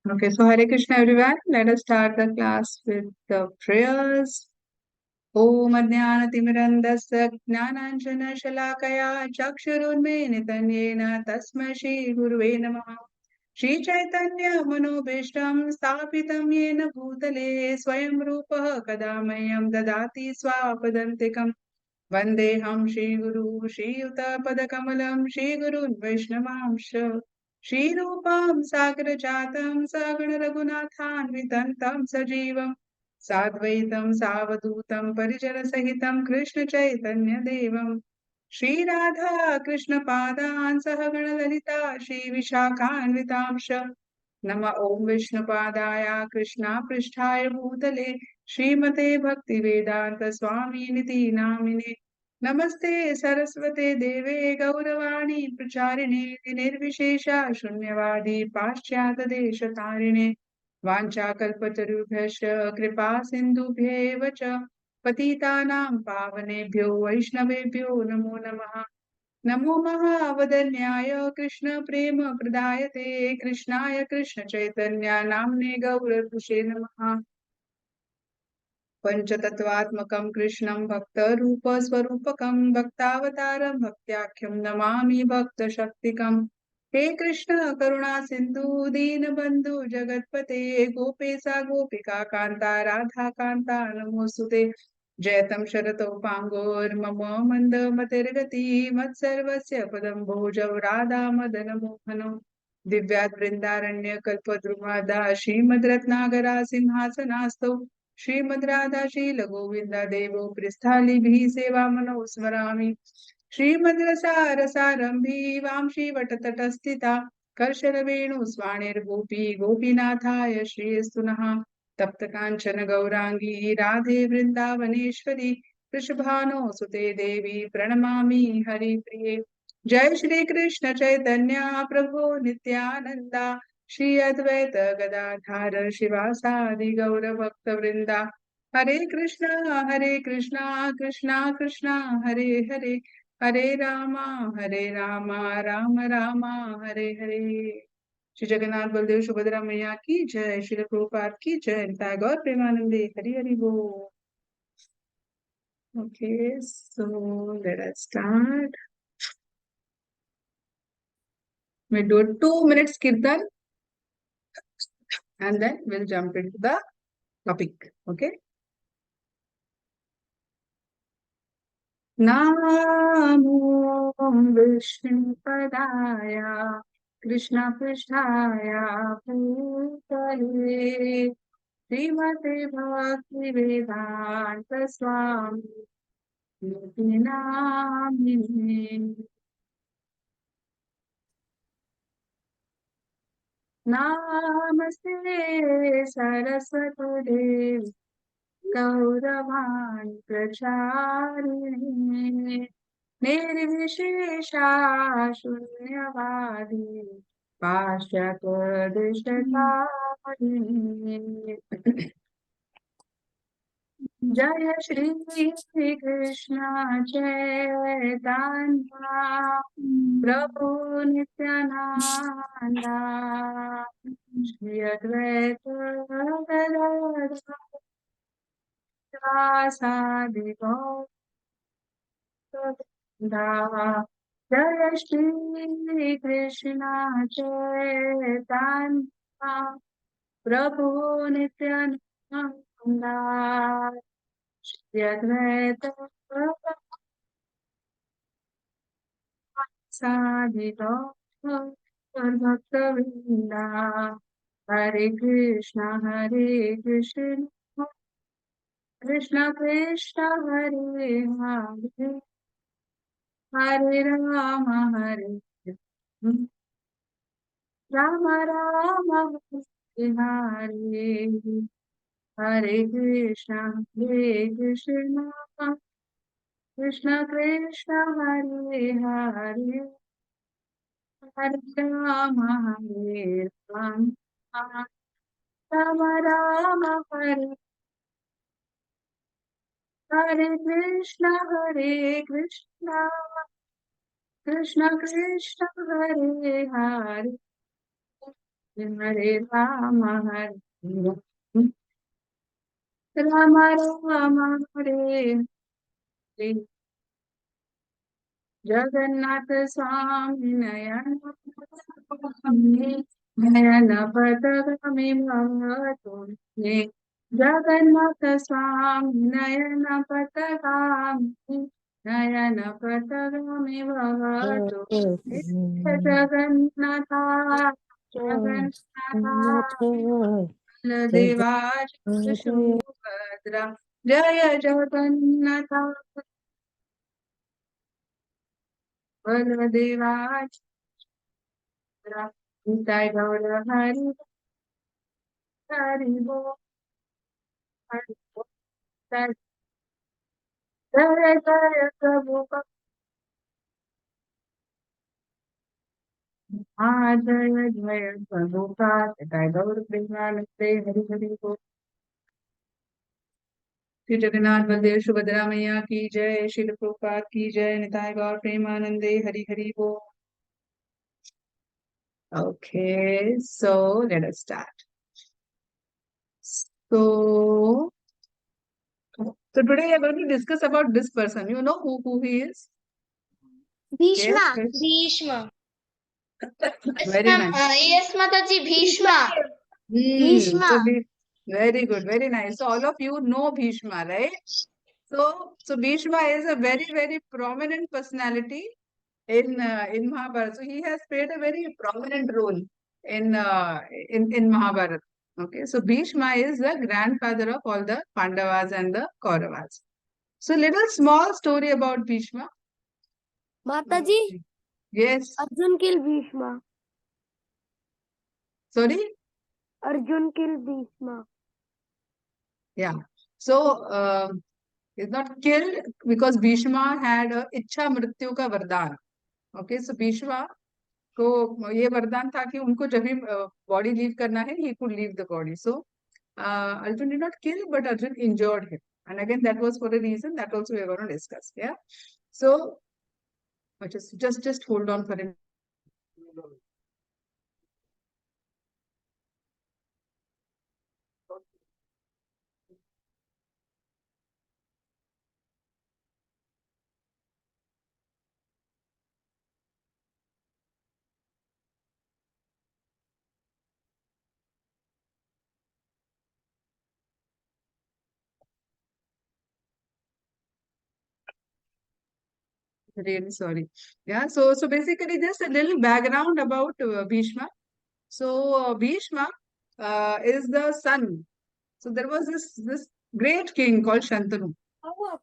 Okay, so Hare Krishna everyone. Let us start the class with the prayers. Om Ajnanatimidandasya Jnananjana Chakshurunmilitam Yena Tasmai Shri Guruve Namah. Shri Chaitanya Manobhishtam Sthapitam Yena Bhutale Swayam Rupaः Kada Mahyam Dadati Swapadantikam Vandeham Shri Guru Shri Yuta Padakamalam Shri Gurun Vaishnavamsha Shri Rupam Sagar Jatam Sagana Raghunathan Sajivam Sadvaitam Savadutam Parijana Sahitam Krishna Chaitanya Devam Shri Radha Krishna Padan Sahagana Lalita Shri Vishakhanvitamsha Nama Om Vishnu Padaya Krishna Pristhaya Bhutale Srimate Bhakti Vedanta Swami Niti Namine Namaste Saraswate Deve Gauravani Pracharine Nirvishesha Shunyavadi Paschyata Deshatarine Vanchakalpatarubhyascha Kripa Sindhubhyev cha Patitanam Pavanebhyo Vaishnavebhyo Namo Namaha नमो महावदन्याय कृष्ण प्रेम प्रदायते कृष्णाय कृष्ण चैतन्य नाम्ने गौरतुषे नमः पञ्चतत्त्वात्मकं कृष्णं भक्तरूपस्वरूपकं भक्तावतारं भक्त्याख्यं नमामि भक्तशक्तिकम् हे कृष्ण करुणा सिन्धु दीनबन्धु जगत्पते गोपेशा गोपिका कान्ता राधा कान्ता नमोऽस्तुते जयतं शरतौ पाङ्गोर्मम मन्दमतिर्गति मत्सर्वस्य पदं भोजौ राधा मदनमोहनौ दिव्यात् बृन्दारण्यकल्पद्रुमादा श्रीमद् रत्नागरा सिंहासनास्तौ श्रीमद् राधा शील गोविंदा देवो पृष्ठालिभिः सेवामनौ स्मरामि श्रीमद् रसारसारम्भी वांशी वटतटस्थिता कर्शरवेणुस्वाणिर्गोपी गोपीनाथाय श्रीस्तु नः तप्त कांचन गौरांगी राधे वृंदावनेश्वरी वृषभानो सुते देवी प्रणमामि हरिप्रिये जय श्री कृष्ण चैतन्य प्रभु नित्यानंदा श्री अद्वैत गदाधार शिवासादि गौर भक्त वृंदा हरे कृष्णा कृष्णा कृष्णा हरे हरे हरे रामा राम रामा हरे हरे श्री जगन्नाथ बलदेव सुभद्रा मैया की जय श्री प्रभुपाद की जय निताय गौर प्रेमानंदे हरि हरि बोल Okay, so let us start. We do 2 minutes kirtan and then we'll jump into the topic. Okay. Namo Vishnupadaya Krishna Pristhaya Bhutale Srimate Bhakti Vedanta Swami Niti Namine Namaste Saraswati Devi Gauravan Pracharini निर्विशेषा शून्यवादी पाश्चात्य जय श्री कृष्ण चैतन्य प्रभु नित्यानंदा श्री अद्वैत गदाधर शिवासादि गौरवृंदा जय श्री कृष्ण चैतन्य प्रभु नित्यानंदा श्री अद्वैत सादि भक्तवृंदा हरे कृष्ण कृष्ण कृष्ण हरे हरे हरे राम राम हरे हरे हरे कृष्ण कृष्ण कृष्ण हरे हरे हरे राम राम राम हरे Krishna Krishna Krishna Hare Hare Hare Rama, Hare Rama, Rama, Hare Hare, Jagannath Swami नयन पतगमि भवतु मे जगन्नाथ स्वामी नयन पतगामि नयन पतगमि भवतु मे जगन्नाथ जगन्नाथ बलदेवाय सुभद्रा जय जगन्नाथ बलदेवाय निताय गौर हरि हरि बोल हरि बोल जय जय जय प्रभु जय जय प्रभु का निताय गौर प्रेमानंदे हरि हरि बोल श्री जगन्नाथ बलदेव सुभद्रा मैया की जय श्री प्रभुपाद की जय निताय गौर प्रेमानंदे हरि हरि बोल Okay, so let us start. So, today we are going to discuss about this person. You know who he is? Bhishma. Yes, yes. Bhishma. Very nice. Yes, Mataji, Bhishma. So very good, very nice. So all of you know Bhishma, right? So Bhishma is a very, very prominent personality in Mahabharata. So he has played a very prominent role in in Mahabharata. Okay, so Bhishma is the grandfather of all the Pandavas and the Kauravas. So little small story about Bhishma. Mataji, Yes. Arjun killed Bhishma. Sorry. Arjun killed Bhishma. Yeah. So he's not killed because Bhishma had a इच्छा मृत्यु का वरदान. Okay, so Bhishma को ये वरदान था कि उनको जब भी बॉडी लीव करना है, he could leave the body. So Arjun did not kill, but Arjun injured him. And again, that was for a reason that also we are going to discuss. Yeah. So just hold on for a minute. Really sorry. Yeah. So basically, just a little background about Bhishma. So Bhishma is the son. So there was this great king called Shantanu.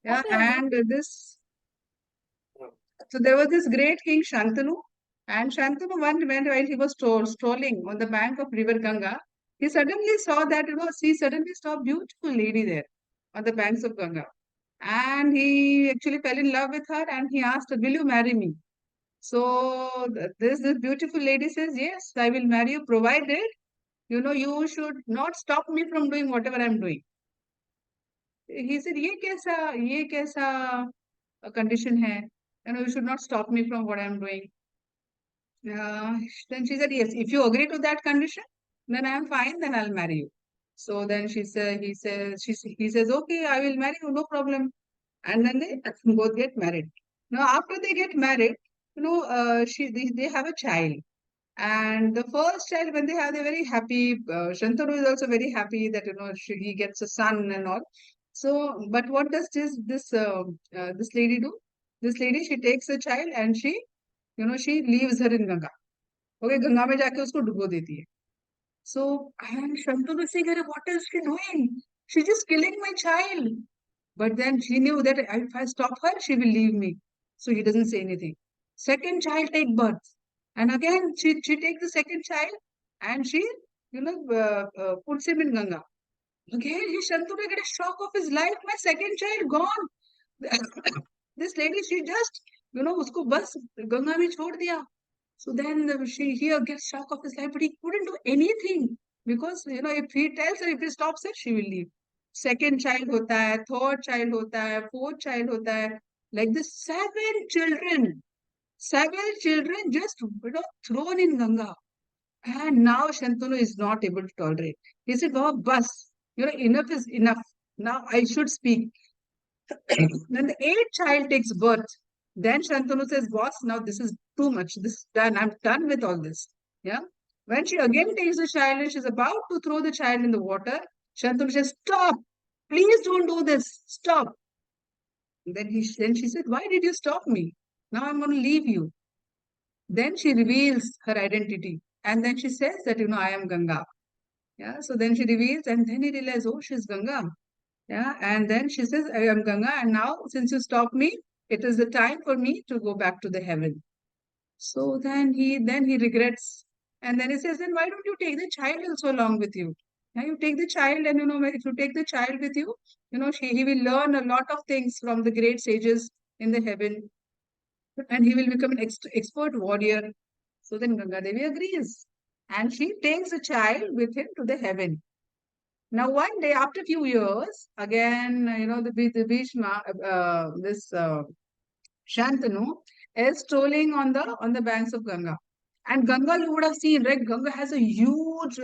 Yeah, and this so there was this great king Shantanu, and Shantanu one went while he was strolling on the bank of river Ganga. He suddenly saw that he suddenly saw a beautiful lady there on the banks of Ganga, and he actually fell in love with her, and he asked her, "Will you marry me?" So this beautiful lady says, "Yes, I will marry you, provided you should not stop me from doing whatever I'm doing." He said, ये कैसा condition है? You should not stop me from what I'm doing. Then she said, yes, if you agree to that condition, then I am fine, then I'll marry you. So then he says, okay, I will marry you, no problem. And then they both get married. Now, after they get married, they have a child. And the first child, when they have, they're very happy. Shantanu is also very happy that he gets a son and all. So, but what does this lady do? This lady, she takes a child and she leaves her in Ganga. Okay, Ganga में जाके उसको डुबो देती है. So and Shantanu is saying, "अरे, what is she doing? She's just killing my child." But then she knew that if I stop her, she will leave me. So he doesn't say anything. Second child take birth, and again she takes the second child, and she puts him in Ganga. Again, Shantanu get a shock of his life. My second child gone. This lady, she just उसको बस गंगा में छोड़ दिया. So then he gets shock of his life, but he couldn't do anything because if he tells her, if he stops her, she will leave. Second child hota hai, third child hota hai, fourth child hota hai. Like this, seven children just thrown in Ganga. And now Shantanu is not able to tolerate. He said, "Baba, bus, enough is enough. Now I should speak." When the eighth child takes birth, then Shantanu says, "Boss, now this is too much. This is done. I'm done with all this." Yeah. When she again takes the child and she's about to throw the child in the water, Shantanu says, "Stop! Please don't do this. Stop." Then she said, "Why did you stop me? Now I'm going to leave you." Then she reveals her identity. And then she says that, "I am Ganga." Yeah. So then she reveals, and then he realizes, oh, she's Ganga. Yeah. And then she says, "I am Ganga. And now, since you stopped me, it is the time for me to go back to the heaven." So then he regrets. And then he says, "Then why don't you take the child also along with you? Yeah, you take the child, and if you take the child with you, he will learn a lot of things from the great sages in the heaven, and he will become an expert warrior." So then Ganga Devi agrees. And she takes the child with him to the heaven. Now, one day, after a few years, again, the Bhishma, Shantanu is strolling on the banks of Ganga. And Ganga, you would have seen, right? Ganga has a huge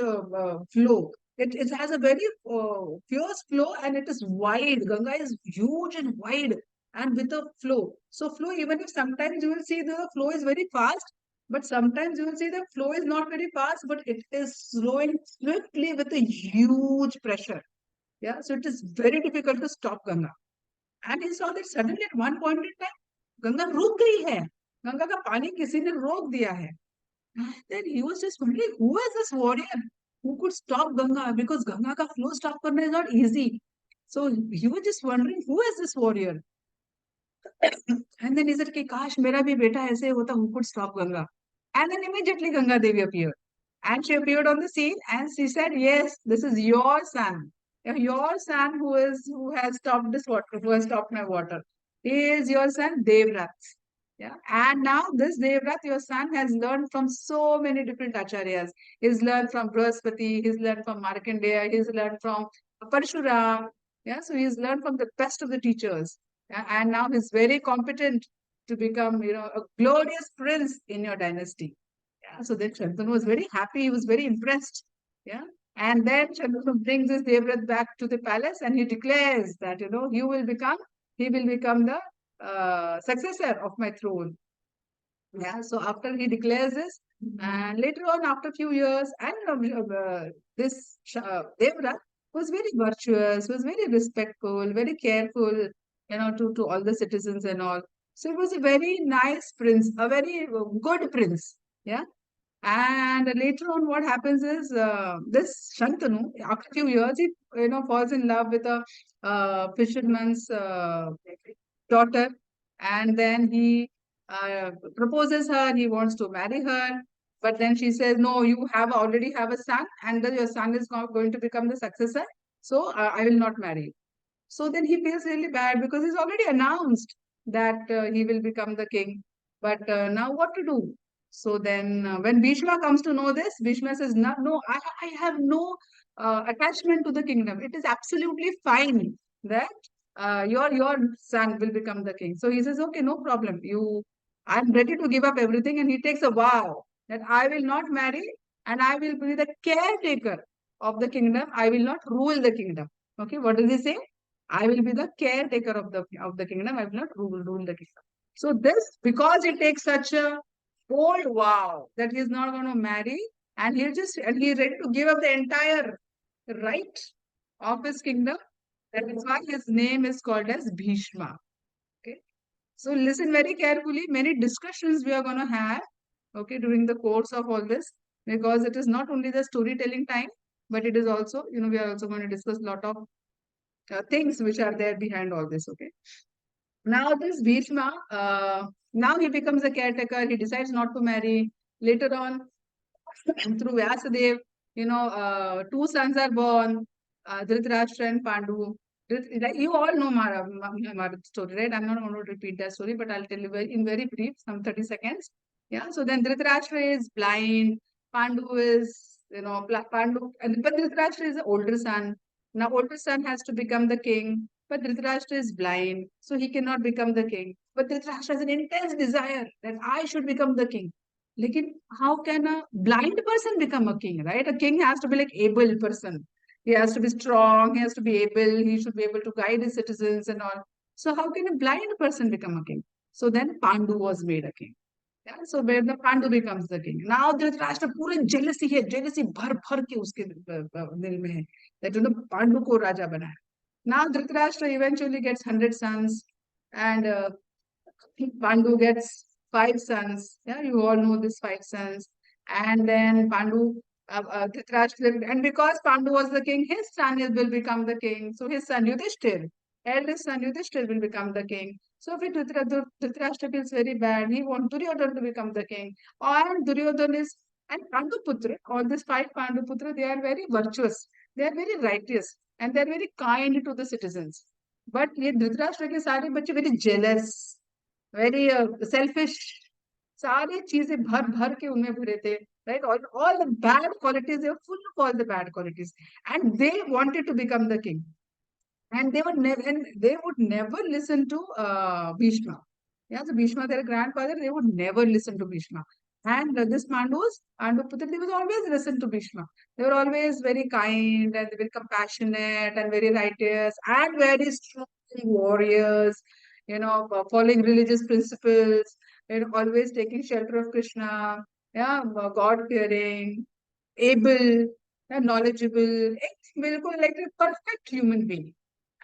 flow. It has a very fierce flow, and it is wide. Ganga is huge and wide and with a flow. So flow, even if sometimes you will see the flow is very fast, but sometimes you will see the flow is not very fast, but it is flowing swiftly with a huge pressure. Yeah, so it is very difficult to stop Ganga. And he saw that suddenly at one point in time, Ganga रुक गई है. गंगा का पानी किसी ने रोक दिया है. Then he was just wondering, who is this warrior who could stop Ganga? Because Ganga ka flow stop karna is not easy. So he was just wondering, who is this warrior? And then he said, कि काश मेरा भी बेटा ऐसे होता, who could stop Ganga? And then immediately Ganga Devi appeared. And she appeared on the scene and she said, "Yes, this is your son. Your son who has stopped this water, who has stopped my water. He is your son, Devrat." Yeah. And now this Devrat, your son, has learned from so many different acharyas. He's learned from Brahaspati, he's learned from Markandeya, he's learned from Parshuram. Yeah. So he's learned from the best of the teachers. Yeah, and now he's very competent to become, a glorious prince in your dynasty. Yeah, so then Shantanu was very happy. He was very impressed. Yeah. And then Shantanu brings his Devrat back to the palace and he declares that, he will become the successor of my throne. Yeah. So after he declares this, and later on, after a few years, and this Devrat was very virtuous, was very respectful, very careful, to all the citizens and all. So he was a very nice prince, a very good prince. Yeah. And later on, what happens is this Shantanu, after a few years, he falls in love with a fisherman's daughter, and then he proposes her. He wants to marry her, but then she says, "No, you have already have a son, and your son is not going to become the successor. So I will not marry you." So then he feels really bad because he's already announced that he will become the king. But now what to do? So then when Bhishma comes to know this, Bhishma says, "No, no, I have no attachment to the kingdom. It is absolutely fine that your son will become the king." So he says, "Okay, no problem. I'm ready to give up everything." And he takes a vow that I will not marry and I will be the caretaker of the kingdom. I will not rule the kingdom. Okay, what does he say? I will be the caretaker of the kingdom. I will not rule the kingdom. So this, because he takes such a bold vow that he's not going to marry, and he's ready to give up the entire right of his kingdom. That is why his name is called as Bhishma. Okay. So listen very carefully. Many discussions we are going to have, okay, during the course of all this, because it is not only the storytelling time, but it is also, we are also going to discuss a lot of things which are there behind all this. Okay. Now this Bhishma, now he becomes a caretaker. He decides not to marry. Later on, through Vyasadev, two sons are born, Dhritarashtra and Pandu. You all know Mara story, right? I'm not going to repeat that story, but I'll tell you in very brief, some 30 seconds. Yeah. So then Dhritarashtra is blind. Pandu is, Pandu, but Dhritarashtra is the older son. Now, older son has to become the king, but Dhritarashtra is blind, so he cannot become the king. But Dhritarashtra has an intense desire that I should become the king. लेकिन how can a blind person become a king, right? A king has to be like able person. He has to be strong. He has to be able. He should be able to guide his citizens and all. So how can a blind person become a king? So then Pandu was made a king. Yeah, so where the Pandu becomes the king. Now Dhritarashtra पूरे jealousy है, jealousy भर भर के उसके दिल में है that Pandu को राजा बनाया. Now Dhritarashtra eventually gets 100 sons, and Pandu gets 5 sons. Yeah, you all know these 5 sons. And then Dhritarashtra, and because Pandu was the king, his son will become the king. So his son Yudhishthir, eldest son Yudhishthir will become the king. So if Dhritarashtra feels very bad, he wants Duryodhana to become the king. And Duryodhana is, and Pandu Putra, all these 5 Pandu Putra, they are very virtuous, they are very righteous, and they are very kind to the citizens. But ये धृतराष्ट्र के सारे बच्चे very jealous, very selfish, सारी चीजें भर भर के उनमें भरे थे, right? All the bad qualities, they were full of all the bad qualities, and they wanted to become the king, and they would never listen to Bhishma. Yeah, so Bhishma, their grandfather, they would never listen to Bhishma. And this Pandu Putra, they would always listen to Bhishma. They were always very kind and very compassionate and very righteous and very strong warriors, following religious principles, always taking shelter of Krishna, yeah, God-fearing, able, yeah, knowledgeable, like a perfect human being.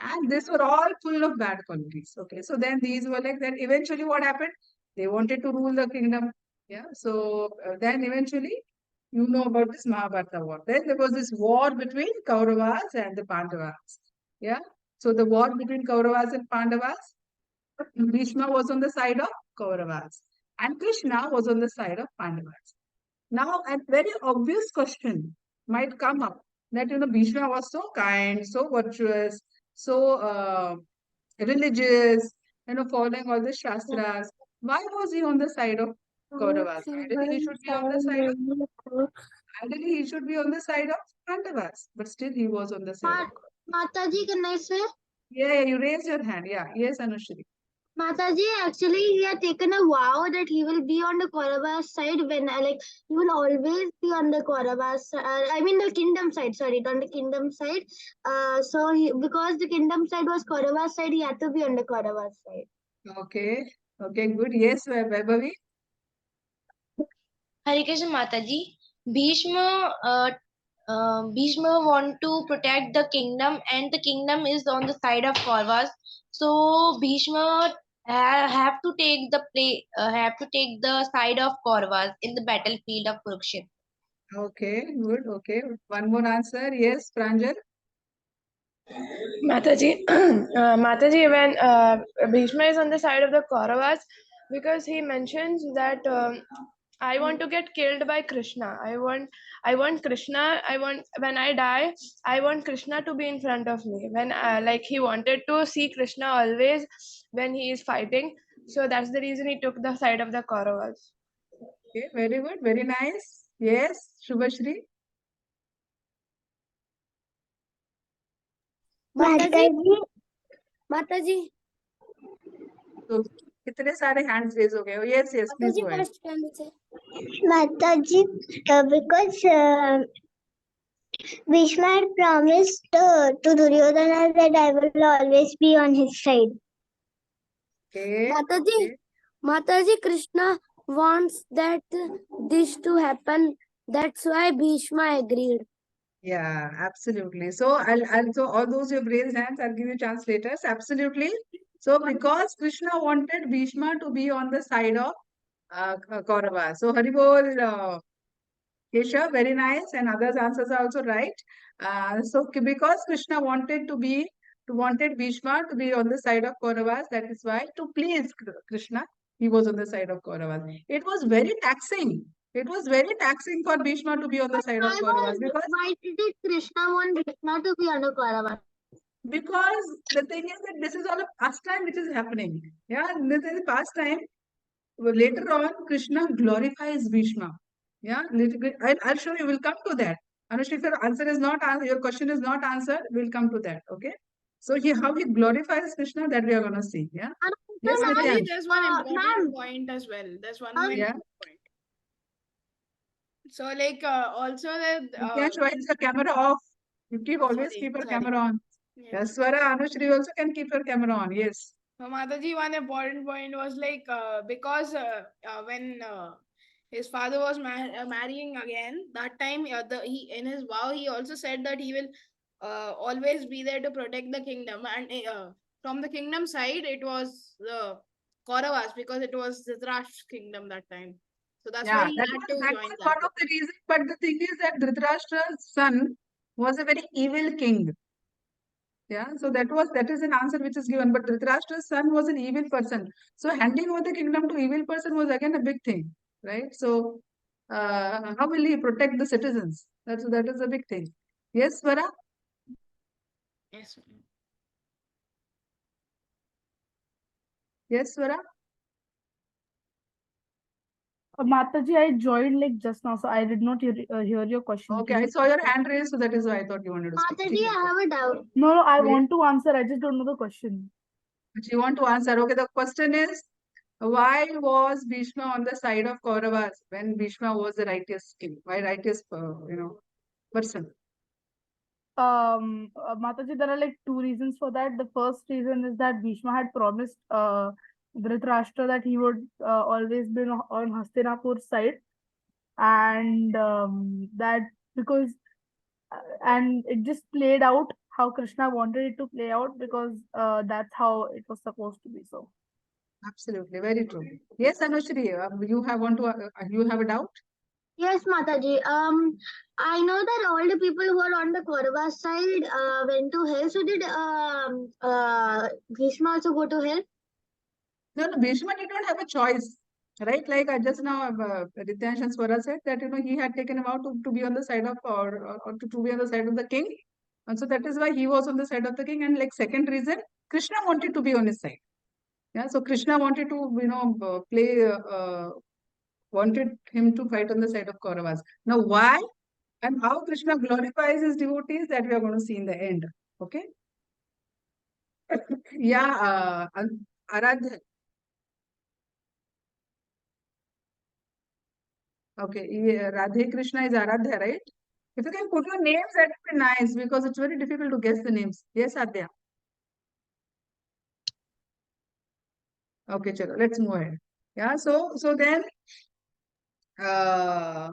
And these were all full of bad qualities. Okay, so then these were like that. Eventually, what happened? They wanted to rule the kingdom. Yeah, so then eventually, you know about this Mahabharata war. Then there was this war between Kauravas and the Pandavas. Yeah, so the war between Kauravas and Pandavas, Bhishma was on the side of Kauravas, and Krishna was on the side of Pandavas. Now, a very obvious question might come up that Bhishma was so kind, so virtuous, so religious, following all the shastras. Why was he on the side of Kauravas? Ideally, he should be on the side of Pandavas, but still he was on the side of Kauravas. Mataji, can I say? Yeah, you raise your hand. Yeah, yes, Anushri. Mataji, actually, he had taken a vow that he will be on the Kauravas side when, he will always be on the Kauravas, I mean the kingdom side, sorry, on the kingdom side. Because the kingdom side was Kauravas side, he had to be on the Kauravas side. Okay, okay, good. Yes, Vaibhavi. Hare Krishna Mataji. Bhishma want to protect the kingdom, and the kingdom is on the side of Kauravas. So Bhishma have to take the side of Kauravas in the battlefield of Kurukshetra. Okay, good. Okay, one more answer. Yes, Pranjal. Mataji, Mataji, when Bhishma is on the side of the Kauravas, because he mentions that I want to get killed by Krishna. I want Krishna. When I die, I want Krishna to be in front of me. When he wanted to see Krishna always when he is fighting. So that's the reason he took the side of the Kauravas. Okay, very good, very nice. Yes, Shubhashri. Mataji, So, कितने सारे hands raise हो गए हो? Yes, yes, please go ahead. Mataji, because Bhishma had promised to Duryodhana that I will always be on his side. Okay. Mataji, Okay. Mataji, Krishna wants that this to happen. That's why Bhishma agreed. Yeah, absolutely. So so all those who have raised hands, I'll give you a chance later. So absolutely. So because Krishna wanted Bhishma to be on the side of Kaurava. So Haribol, Keshav, very nice, and others' answers are also right. Because Krishna wanted Bhishma to be on the side of Kauravas, that is why to please Krishna, he was on the side of Kauravas. It was very taxing. It was very taxing for Bhishma to be on the side of Kauravas because Why did Krishna want Bhishma to be on the Kauravas? because the thing is that this is all a pastime which is happening. Yeah, this is a pastime. Later on, Krishna glorifies Bhishma. Yeah, I'll show you. We'll come to that. Anushri, if your answer is not your question is not answered, we'll come to that. Okay. So how he glorifies Krishna, that we are gonna see. Yeah. Yes, Mataji, Nityan. there's one important point as well. There's one more Yeah. important point. So like also that Dinesh, why is the camera off? You always sorry, keep your sorry. camera on. Yes. Yes, Swara, Anushri also can keep your camera on. Yes. So Mataji, one important point was like because when his father was marrying again, that time he in his vow he also said that he will always be there to protect the kingdom, and from the kingdom side it was the Kauravas because it was Dhritarashtra's kingdom that time. So that's why Yeah, he that had was to that join was that. one of the reasons. But the thing is that Dhritarashtra's son was a very evil king. Yeah, so that is an answer which is given. But Dhritarashtra's son was an evil person. So handing over the kingdom to evil person was again a big thing, right? So how will he protect the citizens? That is a big thing. Yes, Swara? Yes. Yes, Swara? Mataji, I joined like just now, so I did not hear your question. Okay, Can I you saw your hand raised, so that is why I thought you wanted to speak. Mataji, I have a doubt. No, I Yes. want to answer. I just don't know the question. But you want to answer. Okay, the question is, why was Bhishma on the side of Kauravas when Bhishma was the righteous king? Why righteous, person? Mataji, there are like two reasons for that. The first reason is that Bhishma had promised Dhritarashtra that he would always be on Hastinapur's side, and that because and it just played out how Krishna wanted it to play out because that's how it was supposed to be. So. Absolutely, very true. Yes, Anushri, you have a doubt? Yes, Mataji. I know that all the people who are on the Kaurava side went to hell. So did Bhishma also go to hell? No, Bhishma did not have a choice, right? Like I just now, Rityash and Swara said that he had taken a vow to be on the side of or to be on the side of the king, and so that is why he was on the side of the king. And like second reason, Krishna wanted to be on his side. Yeah, so Krishna wanted to wanted him to fight on the side of Kauravas. Now, why and how Krishna glorifies his devotees that we are going to see in the end. Okay. Yeah, Aradhya. Okay, yeah, Radhe Krishna is Aradhya, right? If you can put your names, that would be nice because it's very difficult to guess the names. Yes, Adya. Okay, chalo, let's move ahead. Yeah, so then uh,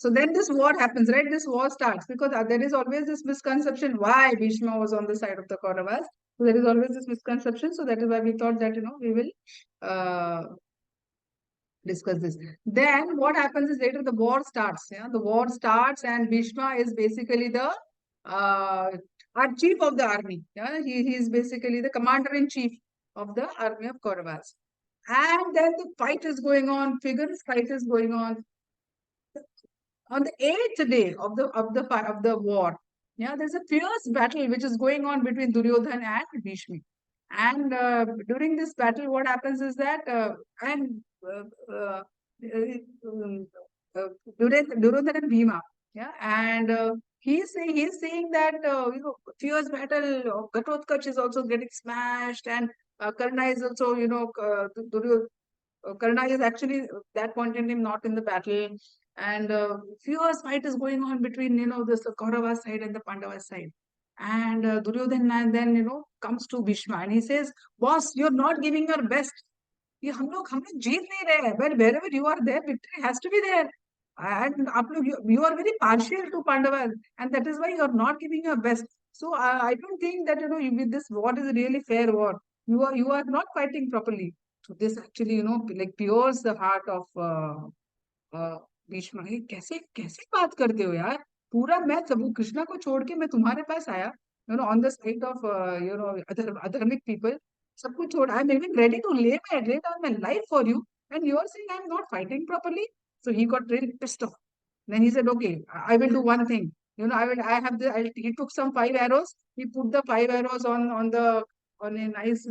this war happens, right? This war starts because there is always this misconception why Bhishma was on the side of the Kauravas. So there is always this misconception. So that is why we thought that we will discuss this. Then what happens is later the war starts. Yeah, the war starts, and Bhishma is basically the uh, our chief of the army. Yeah, he is basically the commander in chief of the army of Kauravas. And then the fight is going on. Figures fight is going on. On the eighth day of the war, yeah, there's a fierce battle which is going on between Duryodhan and Bhishma. And during this battle, what happens is that and uh, uh, um, uh, Duryodhan and Bhima, yeah, and he's saying that fierce battle. Ghatotkacha is also getting smashed, and Karna is also Karna is actually that point in time not in the battle, and fierce fight is going on between this Kaurava side and the Pandava side. And Duryodhan then comes to Bhishma and he says, "Boss, you're not giving your best. ये हम लोग जीत नहीं रहे हैं. But wherever you are there, victory has to be there. And you are very partial to Pandavas, and that is why you are not giving your best. So I don't think that with this war is a really fair war. You are not fighting properly. So this actually like pures the heart of Bhishma. ये कैसे कैसे बात करते हो यार. पूरा मैं सब कृष्णा को छोड़ के मैं तुम्हारे पास आया ऑन द साइड ऑफ अधर्मिक पीपल. सब कुछ छोड़. I am even ready to lay down my life for you, and you are saying I am not fighting properly. So he got really pissed off. Then he said, okay, I will do one thing. I have he took some 5 arrows. He put the 5 arrows on a nice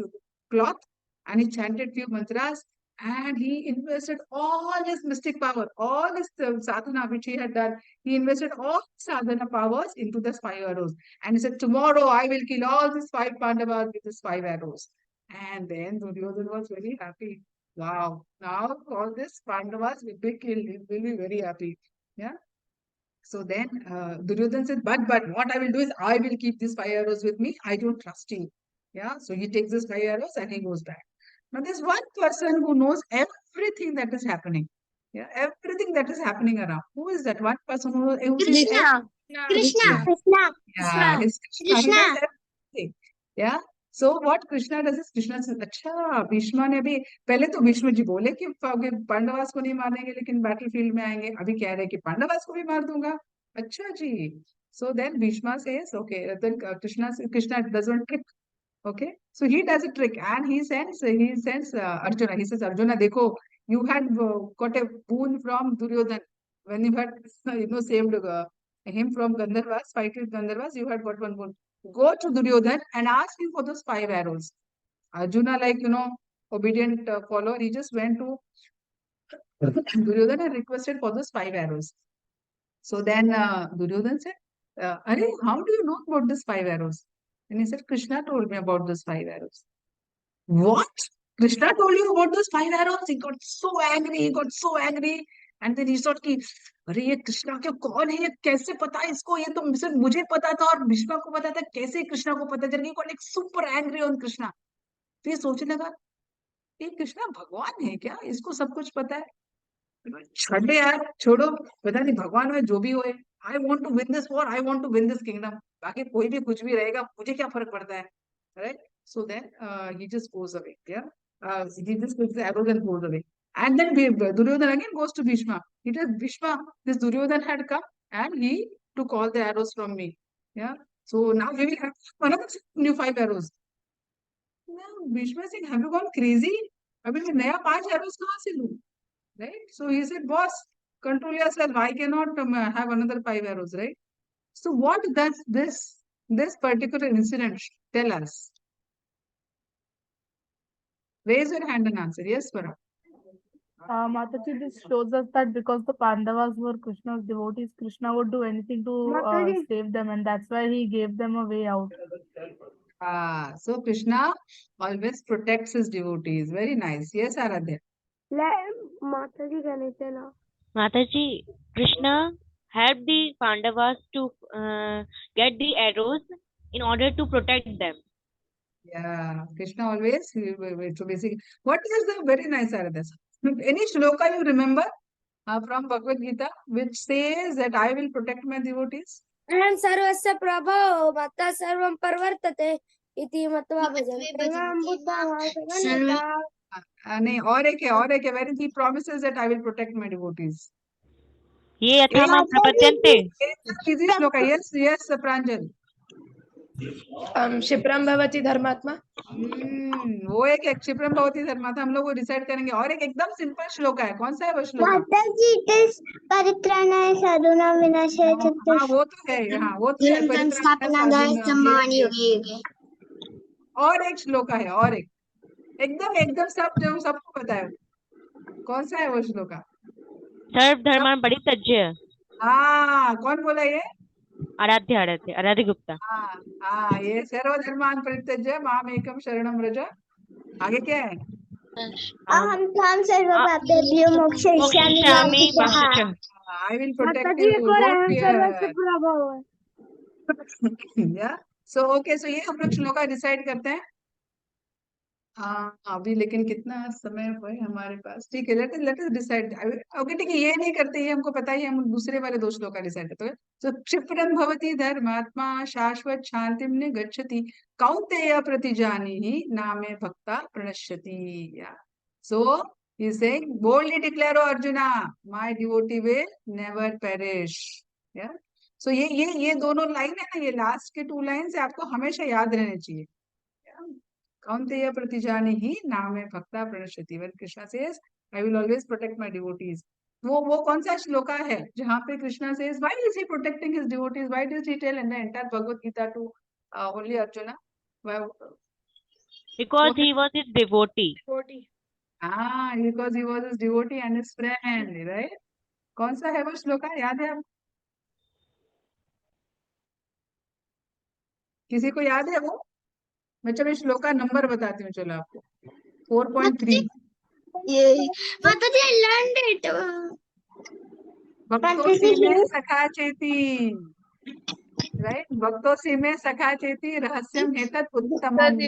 cloth, and he chanted few mantras, and he invested all his mystic power, all his sadhana which he had done. He invested all sadhana powers into the 5 arrows, and he said, tomorrow I will kill all these 5 Pandavas with these 5 arrows. And then Duryodhana was very happy. Wow, now all these Pandavas will be killed. He will be very happy. Yeah. So then Duryodhana said, but what I will do is I will keep these 5 arrows with me. I don't trust you. Yeah. So he takes these 5 arrows and he goes back. Now there's one person who knows everything that is happening. Yeah, everything that is happening around. Who is that one person who knows Krishna. Krishna. Krishna. Yeah, his Krishna. He knows everything. Yeah. So what Krishna does is Krishna says, अच्छा भीष्मा ने भी पहले तो भीष्म जी बोले कि पांडवास को नहीं मारेंगे लेकिन बैटलफील्ड में आएंगे अभी कह रहे हैं कि पांडवास को भी मार दूंगा अच्छा जी so then Bhishma says okay then Krishna does one trick okay so he does a trick and he sends Arjuna he says Arjuna देखो you had got a boon from Duryodhan when you had saved him from Gandharvas fight with Gandharvas you had got one boon go to Duryodhan and ask him for those 5 arrows. Arjuna, like, obedient follower, he just went to Duryodhan and requested for those 5 arrows. So then Duryodhan said, Are, how do you know about these 5 arrows? And he said, Krishna told me about those 5 arrows. What? Krishna told you about those 5 arrows? He got so angry, he got so angry. And then he thought कि अरे ये कृष्णा के कौन है ये कैसे पता है इसको ये तो सिर्फ मुझे पता था और भीष्मा को पता था कैसे कृष्णा को पता चल गया got like super angry on Krishna तो ये सोचने लगा ये कृष्णा भगवान है क्या इसको सब कुछ पता है छोड़े यार छोड़ो पता नहीं भगवान में जो भी होए I want to win this war I want to win this kingdom बाकी कोई भी कुछ भी रहेगा मुझे क्या फर्क पड़ता है right so then he just goes away yeah he just takes the arrows and goes away and then Duryodhana again goes to Bhishma he tells Bhishma this Duryodhana had come and he took all the arrows from me yeah so now we will have another new 5 arrows now Bhishma is saying have you gone crazy अभी मैं नया 5 arrows कहाँ से लूं right? So he said, boss, control yourself. I cannot have another 5 arrows, right? So what does this particular incident tell us? Raise your hand and answer. Yes, Parag. Mataji, this shows us that because the Pandavas were Krishna's devotees, Krishna would do anything to Mataji. save them, and that's why he gave them a way out. So Krishna always protects his devotees. Very nice. Yes, Aradhya. Mataji कहने ना Mataji, Krishna helped the Pandavas to get the arrows in order to protect them. Yeah, Krishna always. So basically, what is the very nice Aradhya? Any shloka you remember from Bhagavad Gita which says that I will protect my devotees? अहं सर्वस्य प्रभो मत्तः सर्वं प्रवर्तते इति मत्वा भजन्ते मां बुद्धाः नहीं और एक है wherein he promises that I will protect my devotees. ये यथा मां प्रपद्यन्ते Easy shloka. Yes, Pranjal. क्षिप्रम भवति धर्मात्मा वो एक क्षिप्रम भवति धर्मात्मा हम लोग वो डिसाइड करेंगे और एक एकदम सिंपल श्लोका है कौन सा है वो श्लोका माताजी इस परित्राणाय साधूनां विनाशाय च हाँ वो तो है हाँ वो तो है स्थापनाय संभवानि युगे युगे और एक श्लोका है और एक एकदम सब जो सबको पता है कौन सा है वो श्लोका सर्व धर्मान परित्यज्य हाँ कौन बोला ये आराध्य गुप्ता हाँ ये सर्वधर्मान परित्यज्य माम एकम शरणम व्रज आगे क्या है अहं त्वां सर्वपापेभ्यो मोक्षयिष्यामि मा शुचः I will protect you. Don't fear. Yeah. So okay. So ये हम लोग श्लोका डिसाइड करते हैं अभी लेकिन कितना समय है हमारे पास ठीक है लेट अस डिसाइड ओके ठीक है ये नहीं करते ये हमको पता ही हम दूसरे वाले 2 श्लोका डिसाइड करते हैं तो क्षिप्रम भवति धर्मात्मा शाश्वत शांतिम ने गच्छति कौन्तेय प्रतिजानीहि नामे भक्ता प्रणश्यति या सो he saying boldly declare oh Arjuna my devotee will never perish yeah so ये दोनों लाइन है ना ये लास्ट के 2 लाइन से आपको हमेशा याद रहने चाहिए कौन्तेय प्रतिजानीहि नामे भक्ता प्रणश्यति when Krishna says I will always protect my devotees वो कौन सा श्लोका है जहाँ पे Krishna says why is he protecting his devotees why does he tell in the entire Bhagavad Gita to only Arjuna because he was his devotee because he was his devotee and his friend right कौन सा है वो श्लोका याद है आप किसी को याद है वो मैं चलो श्लोका नंबर बताती हूँ चलो आपको 4.3 Yay. Mataji, I learned it. भक्तोसी में सखा चेती, राइट, भक्तोसी में सखा चेती रहस्यम हेतत् उत्तमम।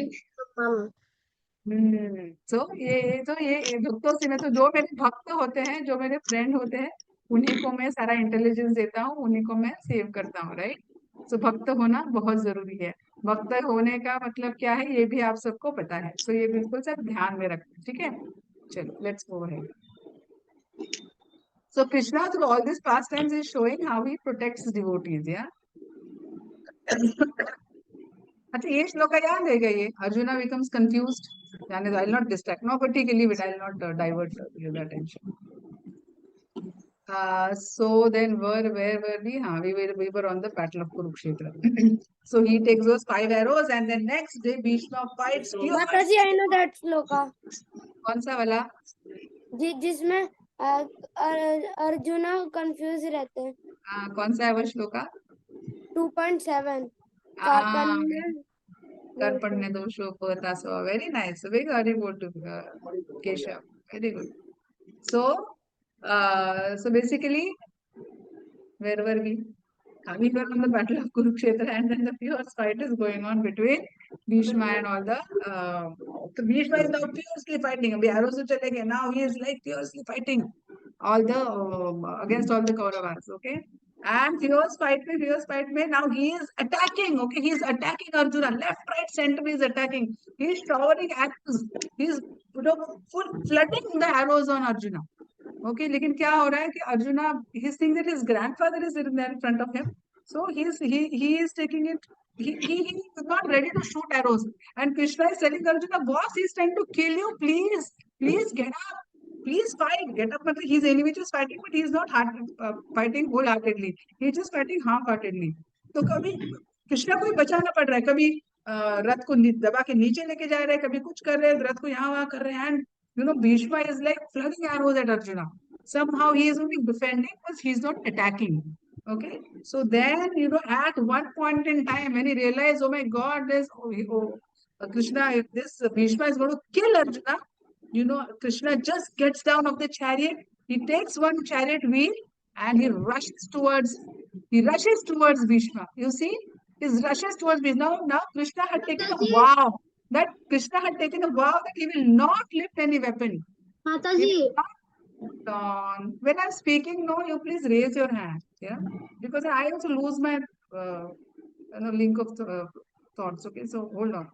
सो ये भक्तों से, मैं तो जो मेरे भक्त होते हैं, जो मेरे फ्रेंड होते हैं, उन्हीं को मैं सारा इंटेलिजेंस देता हूँ, उन्हीं को मैं सेव करता हूँ, राइट। सो भक्त होना बहुत जरूरी है। भक्त होने का मतलब क्या है ये भी आप सबको पता है, सो ये बिल्कुल सब ध्यान में रखना, ठीक है। चलो let's go ahead. So Krishna through all this past times is showing how he protects devotees, या। अच्छा ये श्लोक याद है क्या? ये अर्जुना becomes confused, जाने दो, I'll not distract, nobody can leave it, I'll not divert your attention. So then where were we? We were on the battle of Kurukshetra. So he takes those 5 arrows and then next day Bhishma fights fierce. Mataji, I know that sloka. कौन सा वाला? जिसमें arjuna confuse रहते हैं। कौन सा है वो shloka? 2.7 कार्पण्य दोषोपहता, so very nice, very good, Keshav, very good. So basically where were we? We were on the battle of Kurukshetra, and then the fierce fight is going on between Bhishma and all the. So Bhishma is now fiercely fighting. Abhi arrows se chalenge. Now he is like fiercely fighting all the against all the Kauravas. Okay, and fierce fight mein. Now he is attacking. Okay, he is attacking Arjuna. Left, right, center. He is attacking. He is showering arrows. He is full flooding the arrows on Arjuna. Okay, लेकिन क्या हो रहा है कि arjuna, he is seeing that his grandfather is sitting there in front of him, so he is taking it, he is not ready to shoot arrows, and Krishna is telling Arjuna, boss, he is trying to kill you, please get up, please fight, get up. मतलब he is enemy just fighting, but he is not fighting wholeheartedly, he is just fighting half-heartedly. तो कभी कृष्णा को ही बचाना पड़ रहा है, कभी रथ को दबा के नीचे लेके जा रहे हैं, कभी कुछ कर रहे हैं, रथ को यहाँ वहां कर रहे हैं, and Bhishma is like flooding arrows at Arjuna. Somehow he is only defending, but he is not attacking. Okay, so then at one point in time when he realized, oh my God, there's Krishna, if this Bhishma is going to kill Arjuna, Krishna just gets down of the chariot. He takes one chariot wheel and he rushes towards Bhishma. You see, he rushes towards Bhishma. Now Krishna had taken a vow. That Krishna had taken a vow that he will not lift any weapon. Mataji. When I'm speaking, no, you please raise your hand. Yeah, because I also lose my link of thoughts. Okay, so hold on.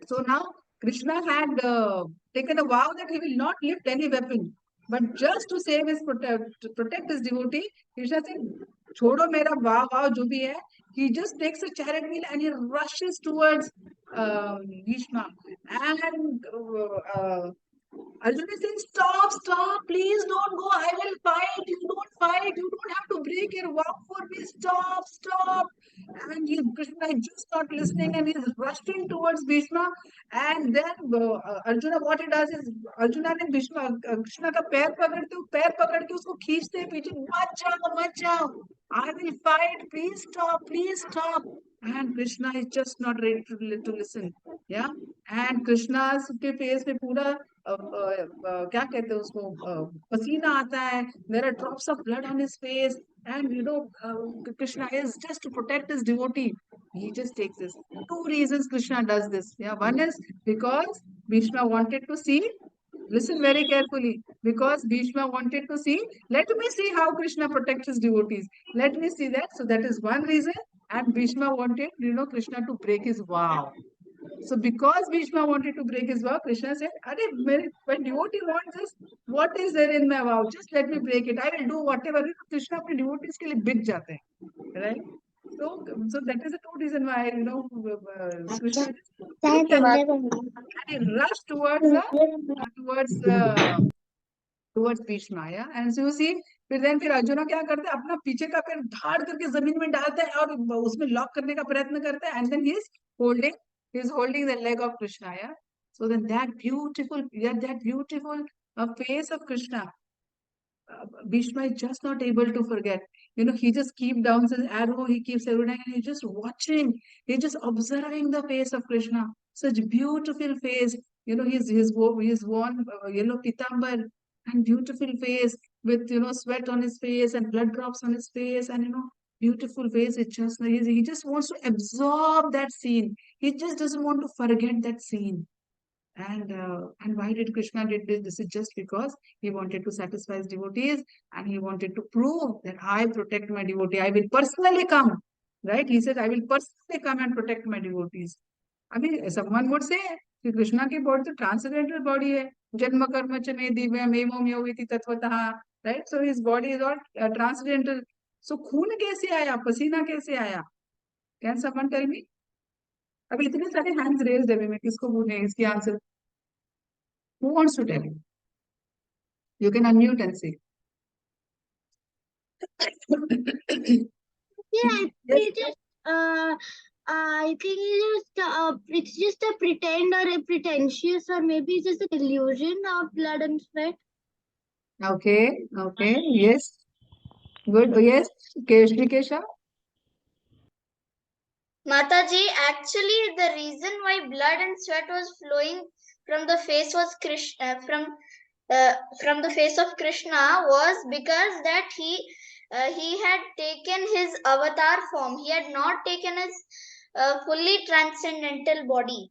So now Krishna had taken a vow that he will not lift any weapon, but just to save his to protect his devotee, Krishna said, "Chodo mera vow jo bhi hai." He just takes a chariot wheel and he rushes towards Bhishma, and Arjuna is saying, "Stop, please don't go. I will fight. You don't fight. You don't have to break your vow for me. Stop." And Krishna is just not listening, and he is rushing towards Bhishma. And then Arjuna, what he does is, Arjuna ने Krishna का पैर पकड़ के उसको खींचते हैं पीछे, मत जाओ, I will fight, please stop. And Krishna is just not ready to listen. Yeah, and Krishna's के face पे पूरा क्या कहते हैं उसको, पसीना आता है, there are drops of blood on his face, and Krishna is just to protect his devotee, he just takes this. 2 reasons Krishna does this. Yeah, one is because Bhishma wanted to see, listen very carefully, because Bhishma wanted to see, let me see how Krishna protects his devotees, let me see that. So that is one reason. And Bhishma wanted Krishna to break his vow. So because Bhishma wanted to break his vow, Krishna said, my devotee wants this, what is there in my vow? Just let me break it. I will do whatever. Krishna अपने devotees के लिए बिक जाते हैं, right? So that is the 2 reason why Krishna and he rushed towards Bhishma, yeah. And so you see, फिर अर्जुना क्या करते हैं, अपना पीछे का पैर धाड़ करके जमीन में डालते हैं और उसमें लॉक करने का प्रयत्न करते हैं, and then he is holding the leg of Krishna, yeah. So then that beautiful face of Krishna, Bhishma is just not able to forget. He just keeps down his arrow, he keeps everything, and he's just watching, he's just observing the face of Krishna. Such beautiful face. He's worn yellow pitambar and beautiful face. with sweat on his face and blood drops on his face, and beautiful face. It just he just wants to absorb that scene. He just doesn't want to forget that scene. And why did Krishna did this? This is just because he wanted to satisfy his devotees, and he wanted to prove that I protect my devotee. I will personally come. Right? He said, I will personally come and protect my devotees. I mean, someone would say कि कृष्णा की body तो transcendental body है, जन्म कर्म च मे दिव्यम एवं यो इति तत्वतः, right? So his body is all transcendental. So खून कैसे आया, पसीना कैसे आया? Can someone tell me? अभी इतने सारे हैंड्स रेज्ड है, मैं किसको बोलूं इसकी answer? Who wants to tell? You can unmute and say. Yeah, Yes. I think it's just a pretend or a pretentious, or maybe it's just a illusion of blood and sweat. Okay. Okay. Yes. Good. Yes. Kesha. Mataji, actually, the reason why blood and sweat was flowing from the face was from the face of Krishna was because that he had taken his avatar form. He had not taken his fully transcendental body.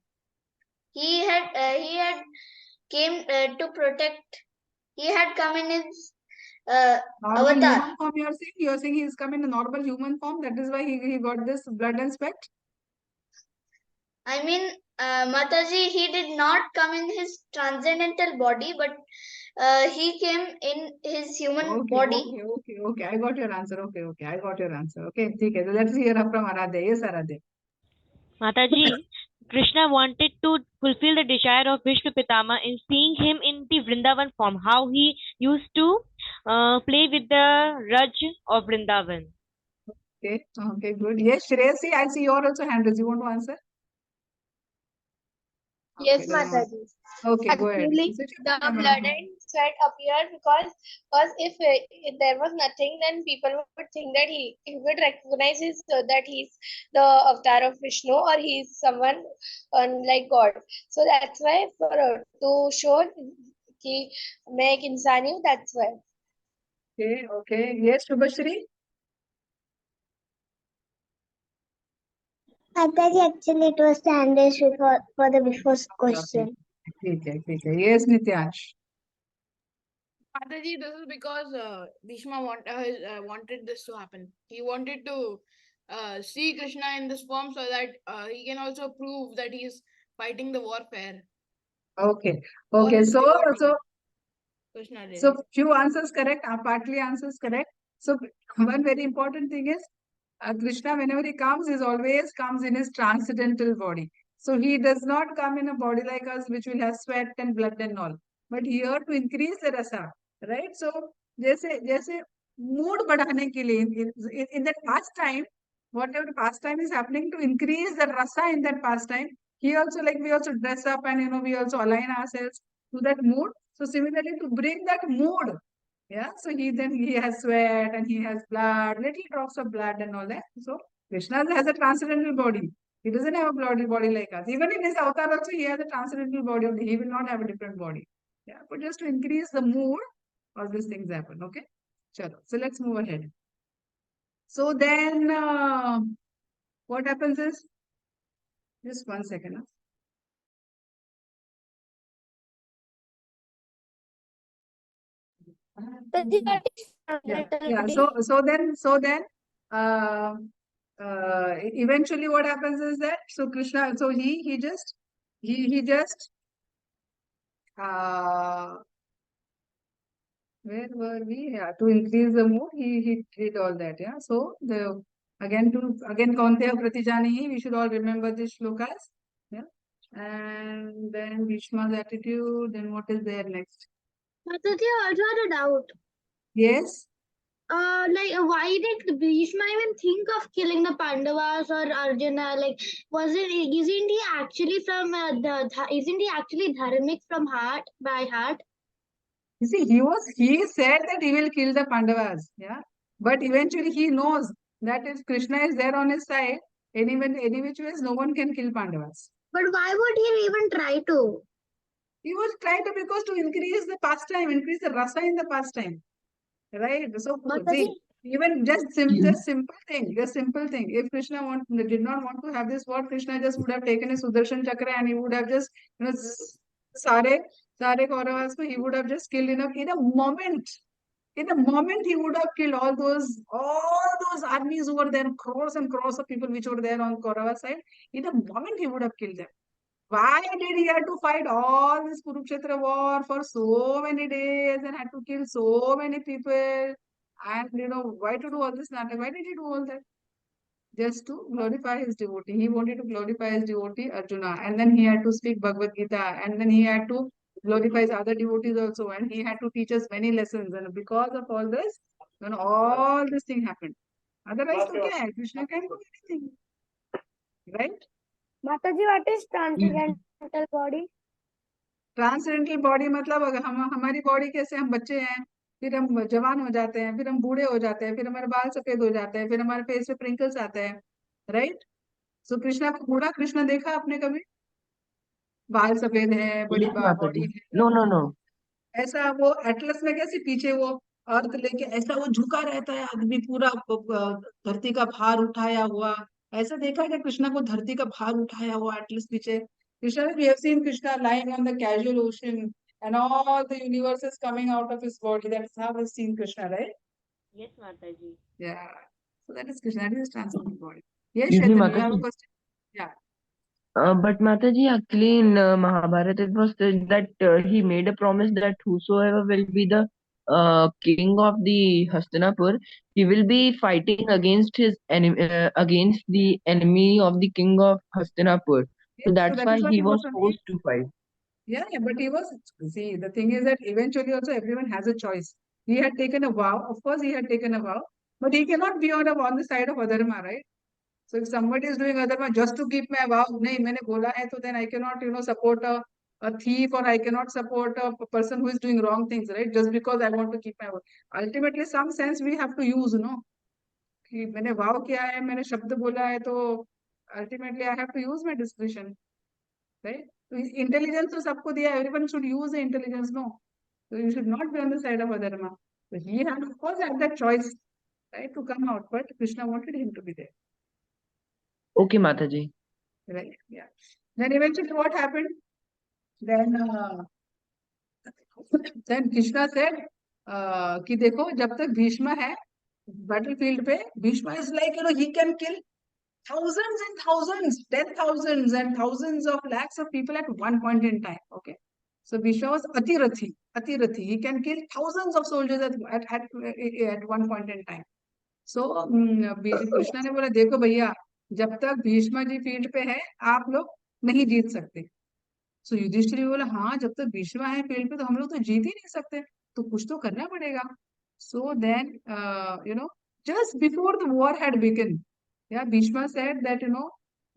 He had came to protect. He had come in his Normal avatar. human form, you're saying he's come in a normal human form. That is why he got this blood and sweat. I mean, Mataji, he did not come in his transcendental body, but he came in his human body. Okay. I got your answer. Okay. I got your answer. Okay. Okay. So let's hear from Aradhya. Yes, Aradhya. Mataji, Krishna wanted to fulfill the desire of Vishnu Pitama in seeing him in the Vrindavan form, how he used to play with the Raj of Vrindavan. Okay, good. Yes, Shreyasi, I see your also hand raised. You want to answer? Yes, Okay, Mataji. okay, go ahead. Actually, the blood and sweat appeared because if there was nothing, then people would think that he would recognize that he's the avatar of Vishnu, or he's someone like God. So that's why to show कि मैं एक इंसान हूँ, that's why. Okay. Yes, Shubhashri. Mataji, actually, it was the hand raised for the before question. Okay. Yes, Nityash. Mataji, this is because Bhishma wanted this to happen. He wanted to see Krishna in this form so that he can also prove that he is fighting the warfare. Okay. For Okay. his So devotee. Krishna did. So few answers correct, partly answers correct. So one very important thing is Krishna, whenever he comes, he always comes in his transcendental body. So he does not come in a body like us, which will have sweat and blood and all. But here to increase the rasa, right? So जैसे mood बढ़ाने के लिए in that pastime, whatever pastime is happening to increase the rasa in that pastime, he also we also dress up and we also align ourselves to that mood. So similarly, to bring that mood, yeah. So he has sweat and he has blood, little drops of blood and all that. So Krishna has a transcendental body. He doesn't have a bloody body like us. Even in his avatar also, he has a transcendental body only. He will not have a different body. Yeah. But just to increase the mood, all these things happen. Okay. Chalo. So let's move ahead. So then, what happens is, just 1 second. Huh? Yeah. So then, uh, eventually, what happens is that Krishna. So he just where were we? Yeah, to increase the mood, he did all that. Yeah. So again Kaunteya Pratijanihi, we should all remember this shlokas. Yeah. And then Bhishma's attitude. Then what is there next? Mataji, I also had a doubt. Yes. Why did Bhishma even think of killing the Pandavas or Arjuna? Isn't he actually from isn't he actually dharmic from heart, by heart? You see, he said that he will kill the Pandavas. Yeah. But eventually he knows that if Krishna is there on his side, any which ways, no one can kill Pandavas. But why would he even try to? He was trying to, because to increase the pastime, increase the rasa in the pastime. right? So Mataji, see, even just simple thing, just simple thing. If Krishna did not want to have this war, Krishna just would have taken a Sudarshan Chakra and he would have just, you know, sare Kauravas ko he would have just killed in a moment. In a moment, he would have killed all those armies who were there, crores and crores of people which were there on Kaurava side. In a moment, he would have killed them. Why did he have to fight all this Kurukshetra war for so many days and had to kill so many people? And why to do all this? Why did he do all that? Just to glorify his devotee. He wanted to glorify his devotee Arjuna, and then he had to speak Bhagavad Gita, and then he had to glorify his other devotees also, and he had to teach us many lessons. And because of all this, all this thing happened. Otherwise, तो क्या है? Krishna can do anything, right? Mataji, what is transcendental body? Transcendental body मतलब अगर हमारी body कैसे, हम बच्चे हैं, फिर हम जवान हो जाते हैं, फिर हम बूढ़े हो जाते हैं, फिर हमारे बाल सफेद हो जाते हैं, फिर हमारे फेस पे प्रिंकल्स आते हैं, राइट? सो कृष्णा को बूढ़ा कृष्णा देखा आपने कभी? बाल सफेद है, बड़ी Yes, बॉडी Mataji. है, No, no, no. ऐसा वो एटलस में कैसे पीछे वो अर्थ लेके ऐसा वो झुका रहता है आदमी पूरा धरती का भार उठाया हुआ, ऐसा देखा है क्या कृष्णा को धरती का भार उठाया हुआ एटलस पीछे? Krishna, we have seen Krishna lying on the casual ocean and all the universe is coming out of his body. That's how we've seen Krishna, right? Yes, Mataji. Yeah. So that is Krishna. That is his transcendental body. Yes, Excuse me, Chaitanya, you have a Mataji. question? Yeah. But Mataji, actually in Mahabharata, it was said that he made a promise that whosoever will be the king of the Hastinapur, he will be fighting against his enemy, against the enemy of the king of Hastinapur. Yes, So so that's that why is what he he was was saying. forced to fight. Yeah, but he was, see, the thing is that eventually also everyone has a choice. He had taken a vow, of course he had taken a vow, but he cannot be on the side of adharma, right? So if somebody is doing adharma just to keep my vow, nahi, maine bola hai, so then I cannot, support a thief, or I cannot support a person who is doing wrong things, right? Just because I want to keep my vow. Ultimately, some sense we have to use, कि मैंने vow किया है, मैंने शब्द बोला है, तो ultimately I have to use my discretion. Right? So intelligence to सबको दिया, everyone should use the intelligence, no? So you should not be on the side of adharma. So he had, of course, had that choice, right, to come out, but Krishna wanted him to be there, Okay, Mataji. right? Yeah. Then eventually what happened? Then then Krishna said कि देखो जब तक भीष्म है battlefield पे, Bhishma is like, he can kill thousands and thousands, 10,000s and thousands of lakhs of people at one point in time. Okay. So Bhishma was Atirathi. Atirathi. He can kill thousands of soldiers at one point in time. So Krishna ने बोला देखो भैया, जब तक भीष्मा जी field पे है आप लोग नहीं जीत सकते. सो युधिष्ठिर भी बोला हाँ, जब तक भीष्मा है फील्ड पे तो हम लोग तो जीत ही नहीं सकते, तो कुछ तो करना पड़ेगा. So then just before the war had begun, yeah, Bhishma said that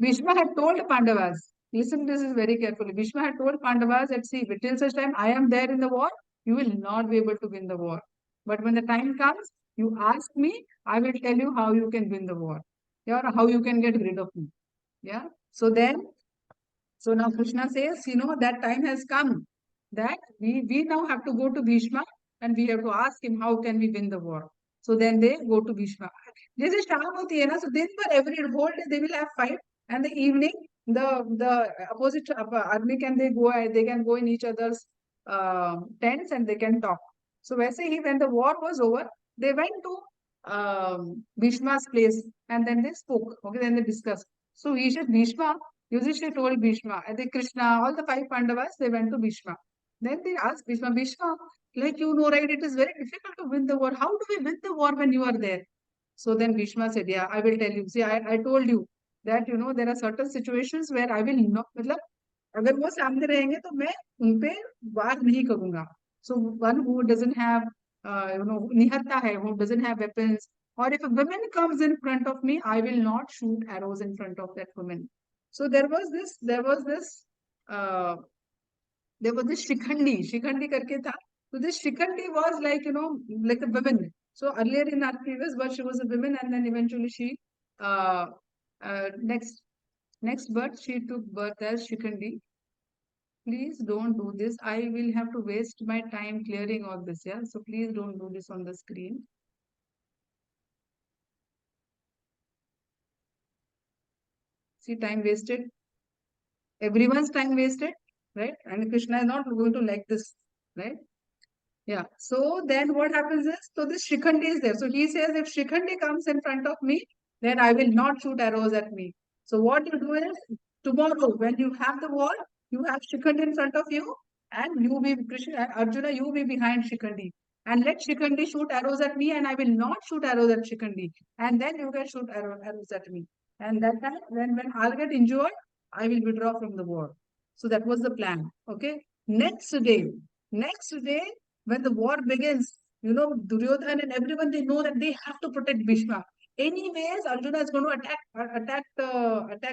Bhishma had told Pandavas, listen, this is very carefully. Bhishma had told Pandavas that, see, till such time I am there in the war, you will not be able to win the war. But when the time comes, you ask me, I will tell you how you can win the war, yeah, or how you can get rid of me. Yeah. So now Krishna says, that time has come that we now have to go to Bhishma and we have to ask him how can we win the war. So then they go to Bhishma. जैसे शाम होती है ना, so दिन भर every whole day they will have fight, and the evening the opposite army they can go in each other's tents and they can talk. So वैसे ही when the war was over, they went to Bhishma's place and then they spoke. Okay, then they discussed. So he said Bhishma. Yudhishthira told Bhishma, and then Krishna, all the 5 Pandavas, they went to Bhishma. Then they asked Bhishma, Bhishma, like right, it is very difficult to win the war. How do we win the war when you are there? So then Bhishma said, yeah, I will tell you. See, I told you that, there are certain situations where I will not, मतलब, अगर वो सामने रहेंगे तो मैं उन पे वार नहीं करूंगा. So one who doesn't have, निहत्ता है, who doesn't have weapons, or if a woman comes in front of me, I will not shoot arrows in front of that woman. So there was this Shikhandi करके था. So this Shikhandi was like, like a woman. So earlier in our previous birth, she was a woman, and then eventually she, next birth, she took birth as Shikhandi. Please don't do this. I will have to waste my time clearing all this, yeah? So please don't do this on the screen. See, time wasted. Everyone's time wasted, right? And Krishna is not going to like this, right? Yeah. So then what happens is, so this Shikhandi is there. So he says, if Shikhandi comes in front of me, then I will not shoot arrows at me. So what you do is, tomorrow when you have the war, you have Shikhandi in front of you, and you be Krishna, and Arjuna, you be behind Shikhandi. And let Shikhandi shoot arrows at me, and I will not shoot arrows at Shikhandi. And then you can shoot arrows at me. And that time, when I'll get injured, I will withdraw from the war. So that was the plan. Okay. Next day, when the war begins, Duryodhana and everyone, they know that they have to protect Bhishma. Anyways, Arjuna is going to attack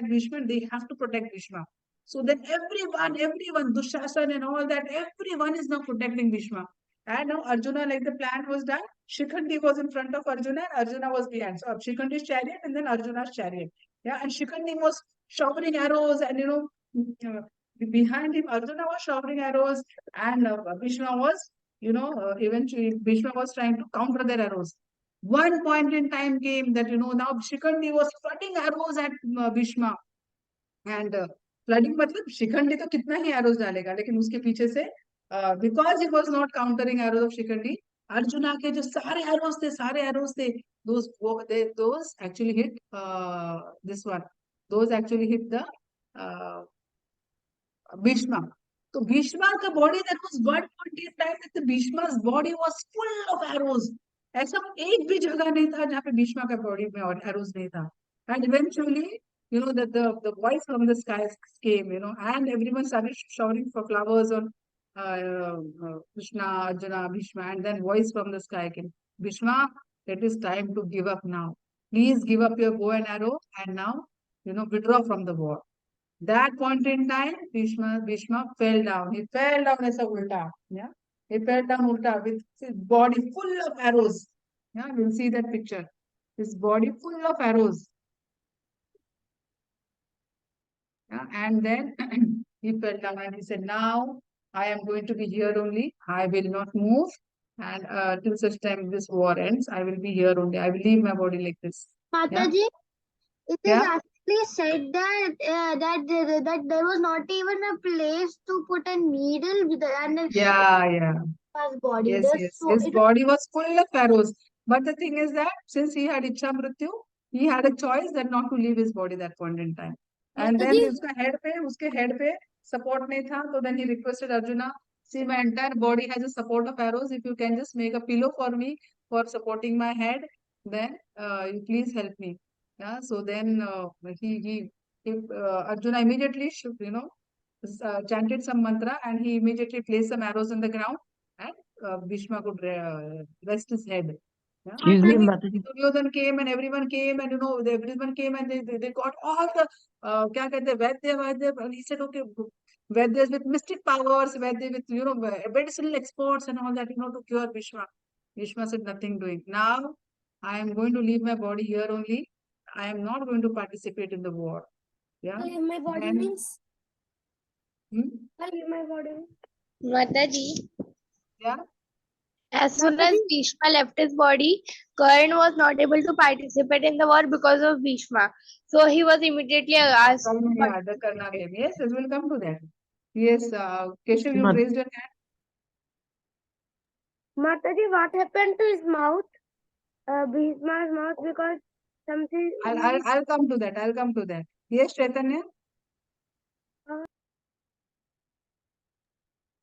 Bhishma, and they have to protect Bhishma. So then everyone, Dushasan and all that, everyone is now protecting Bhishma. And now Arjuna, like the plan was done, Shikhandi was in front of Arjuna, and Arjuna was behind. So Shikhandi's chariot and then Arjuna's chariot. Yeah, and Shikhandi was showering arrows, and behind him, Arjuna was showering arrows, and Bhishma was, eventually Bhishma was trying to counter their arrows. One point in time came that, now Shikhandi was flooding arrows at Bhishma. And flooding मतलब शिखंडी तो कितना ही arrows डालेगा, लेकिन उसके पीछे से because he was not countering arrows of Shikhandi, arjuna के जो सारे arrows थे, those actually hit this one. Those actually hit the Bhishma. So Bhishma's body, that was one point in time that the Bhishma's body was full of arrows. ऐसा एक भी जगह नहीं था जहाँ पे भीष्मा का बॉडी में और arrows नहीं था. And eventually, that the voice from the sky came, and everyone started shouting for flowers on Krishna, Arjuna, Bhishma, and then voice from the sky came. Bhishma, it is time to give up now. Please give up your bow and arrow, and now, withdraw from the war. That point in time, Bhishma fell down. He fell down as a ulta. Yeah. He fell down ulta with his body full of arrows. Yeah, you'll see that picture. His body full of arrows. Yeah, and then he fell down and he said, now I am going to be here only. I will not move. And till such time this war ends, I will be here only. I will leave my body like this. Mataji, it is Yeah. actually said that that there was not even a place to put a needle with and Yeah. his body. Yes. His body was full of arrows. But the thing is that since he had Ichha Mrityu, he had a choice that not to leave his body that point in time. And then uske head pe support nahi tha, so then he requested Arjuna, see, my entire body has a support of arrows. If you can just make a pillow for me for supporting my head, then you please help me. Yeah. So then Arjuna immediately chanted some mantra, and he immediately placed some arrows on the ground, and Bhishma could rest his head. Yeah. Excuse me, And Mataji. Duryodhan came, and everyone came, and everyone came, and they got all the kya kehte hain, Vaidya, and he said, okay, Vaidyas with mystic powers, Vaidya with medicinal experts and all that, to cure Bhishma. Bhishma said, nothing doing. Now I am going to leave my body here only. I am not going to participate in the war. Yeah. My body Then- means. My body. Mataji, Yeah. as soon as Bhishma left his body, Karna was not able to participate in the war because of Bhishma. So he was immediately asked. Yeah, the Karna game. Yes, we'll come to that. Yes, Keshav, you raised your hand. Mataji, what happened to his mouth? Bhishma's mouth, because something. I'll come to that. I'll come to that. Yes, Chaitanya.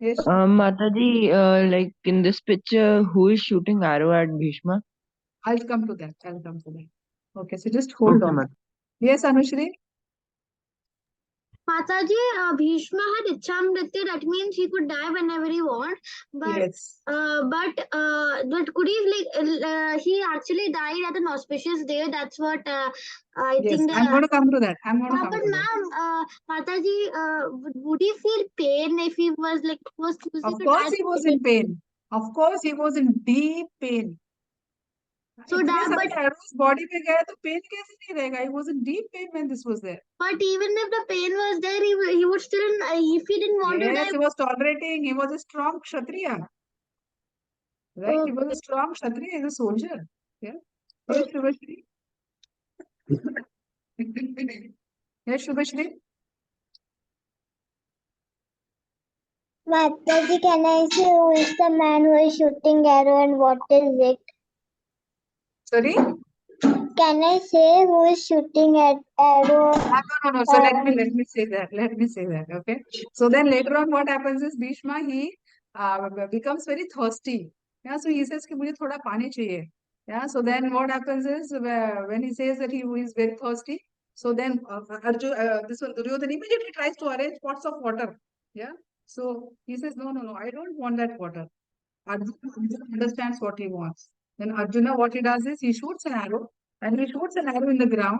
Yes. Mataji, like in this picture, who is shooting arrow at Bhishma? I'll come to that. Okay, so just hold on. Mataji. Yes, Anushri. Mataji, Bhishma had Ichha Mrityu. That means he could die whenever he wants. But Yes. but could he he actually died at an auspicious day. That's what I Yes, think. I'm going to come to that. But ma'am, Mataji, would he feel pain if he was choosing Of to course die? he was in pain. Of course he was in deep pain. So इतने that, सारे but arrows body पे गए तो pain कैसे नहीं रहेगा? He was in deep pain when this was there. but even if the pain was there, he would still, if he didn't want to Yes, die. he was tolerating. He was a strong Kshatriya. Right? He was a strong Kshatriya. He's a soldier. Yeah. Yes, Shubhashri. Yes, Shubhashri. Mataji, can I say who is the man who is shooting arrow and what is it? Sorry? Can I say who is shooting at arrow? No. So let me say that. Let me say that. Okay. So then later on, what happens is Bhishma he becomes very thirsty. Yeah. So he says कि मुझे थोड़ा पानी चाहिए. Yeah. So then what happens is when he says that he is very thirsty. So then Arjun, this one Duryodhana immediately tries to arrange pots of water. Yeah. So he says no. I don't want that water. Arjuna understands what he wants. Then Arjuna, what he does is he shoots an arrow and he shoots an arrow in the ground.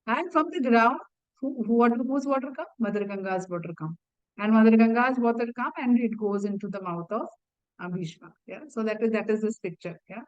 And from the ground, whose water come? Mother Ganga's water come. And Mother Ganga's water come and it goes into the mouth of Bhishma. Yeah. So that is this picture. Yeah.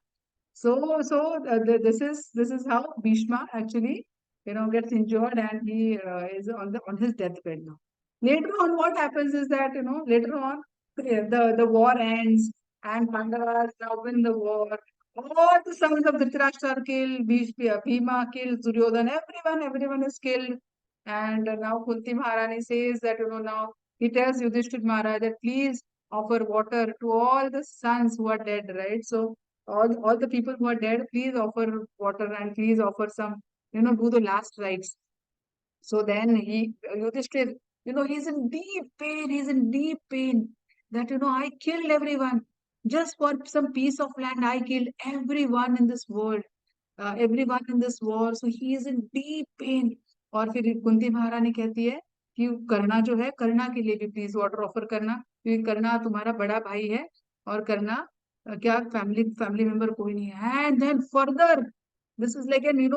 This is how Bhishma actually gets injured and he is on his deathbed now. Later on, what happens is that later on the war ends and Pandavas now win the war. All the sons of Dhritarashtra are killed. Bhima kills Duryodhana. Everyone is killed. And now Kunti Maharani says that now he tells Yudhishthir Maharaj that please offer water to all the sons who are dead, right? So all the people who are dead, please offer water and please offer some, do the last rites. So then Yudhishthir, he's in deep pain. He's in deep pain that, I killed everyone just for some piece of land. I killed everyone in this world, everyone in this war. So he is in deep pain. और फिर कुंती महारानी कहती है कि करना जो है, करना के लिए भी प्लीज वाटर ऑफर करना, क्योंकि करना तुम्हारा बड़ा भाई है और करना क्या फैमिली मेंबर कोई नहीं है. And then further this is like an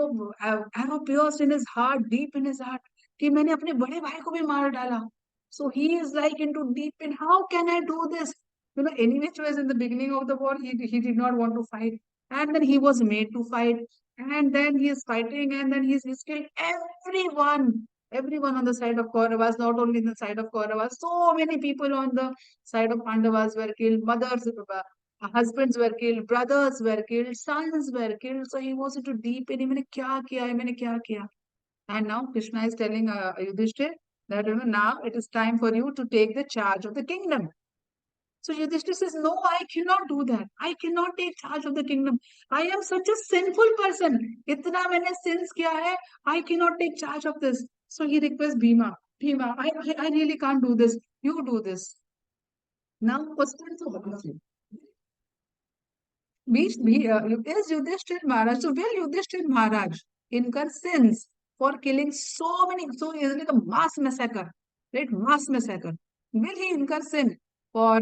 arrow pierced in his heart, deep in his heart, कि मैंने अपने बड़े भाई को भी मार डाला. So he is like into deep pain. How can I do this? Anyway, was in the beginning of the war, he did not want to fight. And then he was made to fight. And then he is fighting and then he's killed everyone. Everyone on the side of Kauravas, not only in the side of Kauravas. So many people on the side of Pandavas were killed. Mothers, husbands were killed. Brothers were killed. Sons were killed. So he was into deep pain. मैंने क्या किया? मैंने क्या किया? And now Krishna is telling Yudhishthir that now it is time for you to take the charge of the kingdom. So Yudhishthir says, no, I cannot do that. I cannot take charge of the kingdom. I am such a sinful person. Itna maine sins kiya hai. I cannot take charge of this. So he requests Bhima, I really can't do this. You do this. Now question to all of you. Is Yudhishthir Maharaj, so will Yudhishthir Maharaj incur sins for killing so many, so is like a mass massacre, right? Mass massacre. Will he incur sin for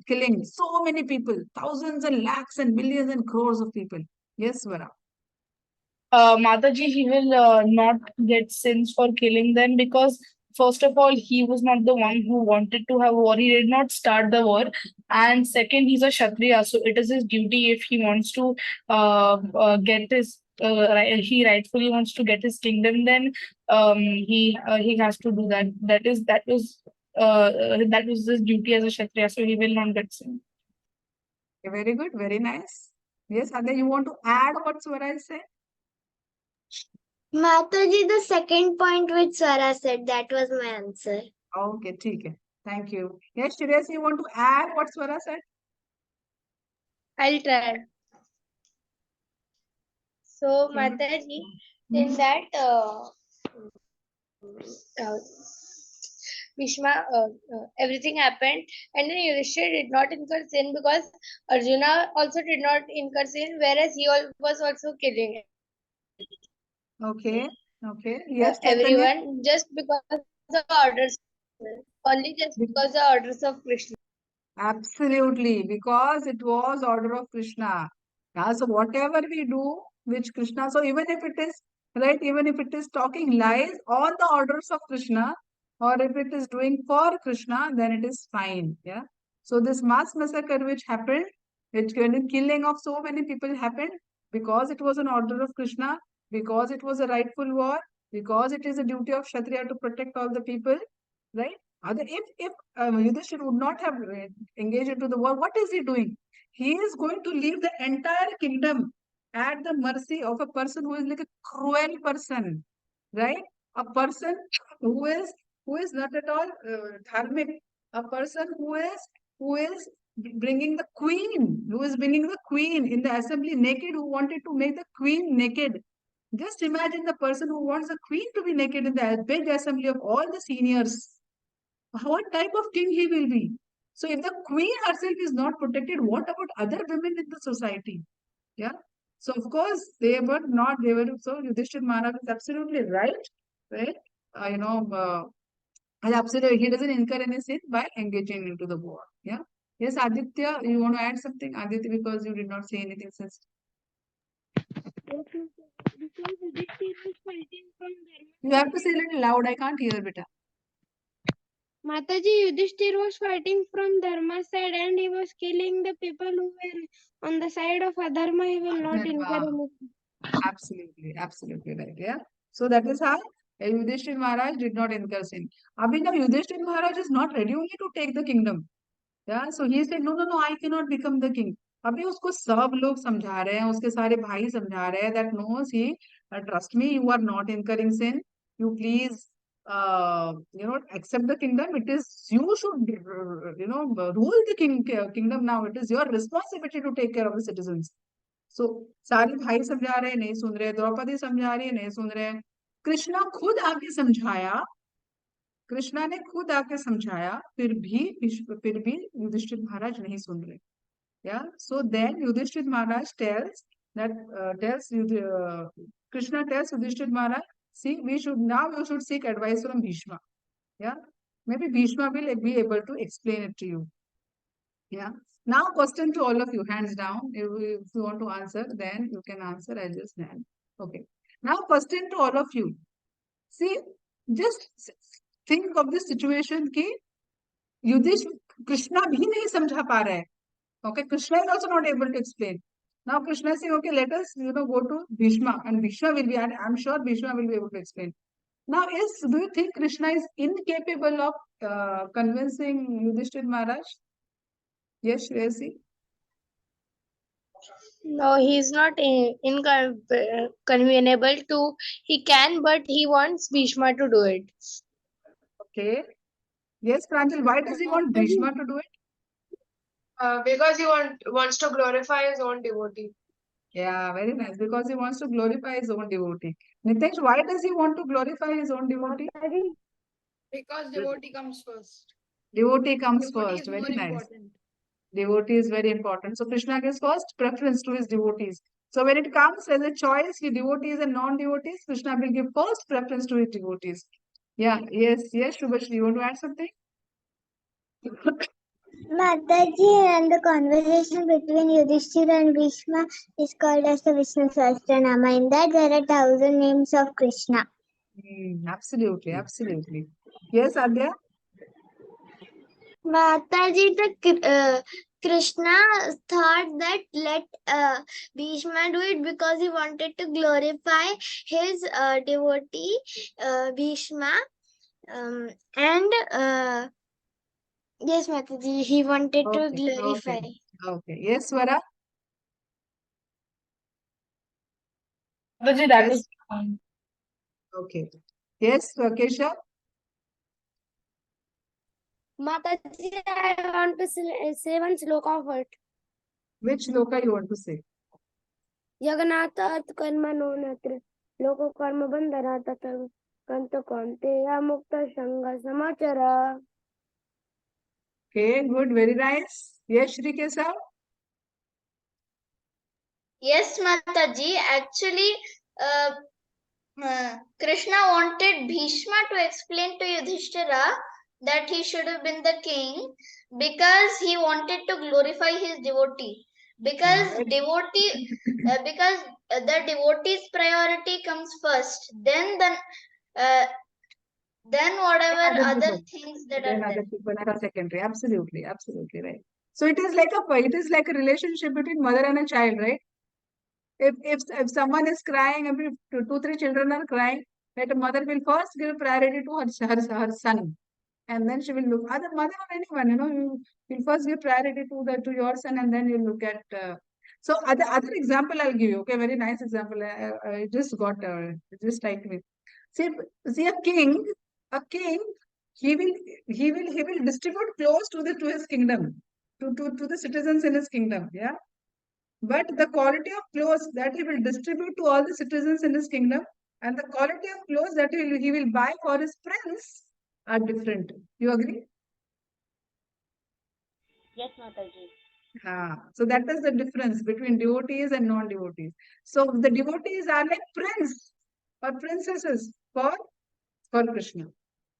killing so many people, thousands and lakhs and millions and crores of people? Yes, Vara. Mataji, he will not get sins for killing them because, first of all, he was not the one who wanted to have war. He did not start the war. And second, he's a Kshatriya, so it is his duty if he wants to get his. He rightfully wants to get his kingdom. Then he has to do that. That was his duty as a Kshatriya. So he will not get sin. Very good, very nice. Yes, Adya, you want to add what Swara said? Mataji, the second point which Swara said, that was my answer. Okay, ठीक है. Thank you. Yes, Shreyas, you want to add what Swara said? I'll try. So, Mataji, in that Bhishma, everything happened, and then Yudhishthir did not incur sin because Arjuna also did not incur sin, whereas he was also killing Okay. Yes, Chaitanya. everyone just because the orders, only just because the orders of Krishna. Absolutely, because it was order of Krishna. Yeah, so whatever we do, which Krishna, so even if it is right, even if it is talking lies on the orders of Krishna, or if it is doing for Krishna, then it is fine. Yeah. So this mass massacre which happened, which killing of so many people happened because it was an order of Krishna, because it was a rightful war, because it is a duty of Kshatriya to protect all the people, right? If Yudhishthira would not have engaged into the war, what is he doing? He is going to leave the entire kingdom at the mercy of a person who is like a cruel person, right? A person who is not at all dharmic, a person who is bringing the queen, who is bringing the queen in the assembly naked, who wanted to make the queen naked. Just imagine the person who wants the queen to be naked in the big assembly of all the seniors. What type of king he will be? So if the queen herself is not protected, what about other women in the society? Yeah. So of course they were not. They were so Yudhishthir Maharaj is absolutely right, right? And absolutely, he doesn't incur any sin by engaging into the war. Yeah. Yes, Aditya, you want to add something, Aditya, because you did not say anything since. You have to say a little loud. I can't hear, beta. Mataji, Yudhishthir was fighting from Dharma's side and he was killing the people who were on the side of Adharma. He will not incur any. Absolutely right. Yeah. So that is how Yudhishthir Maharaj did not incur sin. Abhi now Yudhishthir Maharaj is not ready only to take the kingdom. Yeah. So he said, no, I cannot become the king. अभी उसको सब लोग समझा रहे हैं, उसके सारे भाई समझा रहे हैं that no, see, trust me, you are not incurring sin. You please, accept the kingdom. It is you should, rule the kingdom now. It is your responsibility to take care of the citizens. सो सारे भाई समझा रहे नहीं सुन रहे, द्रौपदी समझा रही है नहीं सुन रहे, कृष्णा खुद आके समझाया, कृष्णा ने खुद आके समझाया, फिर भी युधिष्ठिर महाराज नहीं सुन रहे. Yeah, so then Yudhishthir Maharaj Krishna tells Yudhishthir Maharaj, see, you should seek advice from Bhishma. Yeah, maybe Bhishma will be able to explain it to you. Yeah. Now, question to all of you, hands down. If you want to answer, then you can answer. I just hand. Okay. Now, question to all of you. See, just think of this situation कि Yudhishthir Krishna भी नहीं समझा पा रहा है. Okay, Krishna is also not able to explain. Now Krishna is saying, okay, let us go to Bhishma, and Bhishma will be, and I'm sure Bhishma will be able to explain. Now, do you think Krishna is incapable of convincing Yudhishthir Maharaj? Yes, Shreyasi? No, he's not convenable to. He can, but he wants Bhishma to do it. Okay. Yes, Pranjal, why does he want Bhishma to do it? Because he wants to glorify his own devotee. Yeah, very nice. Because he wants to glorify his own devotee. Nitesh, why does he want to glorify his own devotee? Because devotee comes first. Devotee comes Devotee first. is Very more nice. important. Devotee is very important. So Krishna gives first preference to his devotees. So when it comes as a choice, the devotees and non-devotees, Krishna will give first preference to his devotees. Yeah, yes, Shubhashri, you want to add something? Mataji, and the conversation between Yudhishthira and Bhishma is called as the Vishnu Sahasranama. In that, there are 1,000 names of Krishna. Absolutely. Yes, Adya? Mataji, Krishna thought that let Bhishma do it because he wanted to glorify his devotee Bhishma, and yes, Mataji, he wanted to glorify. Okay. Yes, Swara? Mataji, that Yes. is fine. Okay. Yes, Keshav? Mataji, I want to say one sloka of it. Which loka you want to say? Yagnata karma no natra loko karma bandhana tata kanto kante ya mukta shanga samachara. Okay, good, very nice. Yes, Shri Keshav? Yes, Mataji. Actually, Krishna wanted Bhishma to explain to Yudhishthira that he should have been the king because he wanted to glorify his devotee. Because because the devotee's priority comes first, then whatever other things that are there. People are secondary. Absolutely right. So it is like a relationship between mother and a child, right? If someone is crying, if two, three children are crying, that a mother will first give priority to her son, and then she will look. Other mother or anyone, you first give priority to your son, and then you look at. So other example I'll give you. Okay, very nice example. I just got just like me. See, see a king, he will distribute clothes to his kingdom, to the citizens in his kingdom. Yeah, but the quality of clothes that he will distribute to all the citizens in his kingdom and the quality of clothes that he will buy for his prince are different. You agree? Yes, Mataji. So that is the difference between devotees and non-devotees. So the devotees are like prince or princesses for Krishna.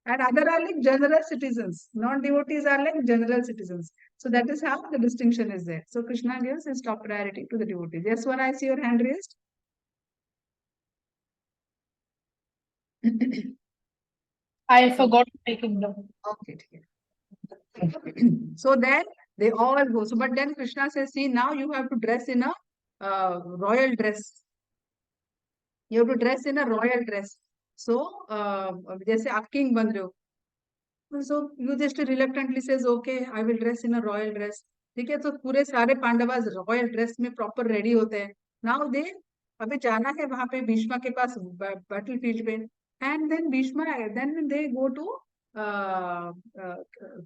And other are like general citizens. Non-devotees are like general citizens. So that is how the distinction is there. So Krishna gives his top priority to the devotees. Yes, one, I see your hand raised. I forgot my kingdom. Okay. So then they all go. So, but then Krishna says, see, now you have to dress in a royal dress. You have to dress in a royal dress. So, जैसे आप king बन रहे हो. So Yudhishthir reluctantly says, okay, I will dress in a royal dress. ठीक है, तो पूरे सारे पांडवास रॉयल ड्रेस में प्रॉपर रेडी होते हैं. नाउ दे अभी जाना है वहां पे भीष्मा के पास बैटल फील्ड पे. And then Bhishma then they go to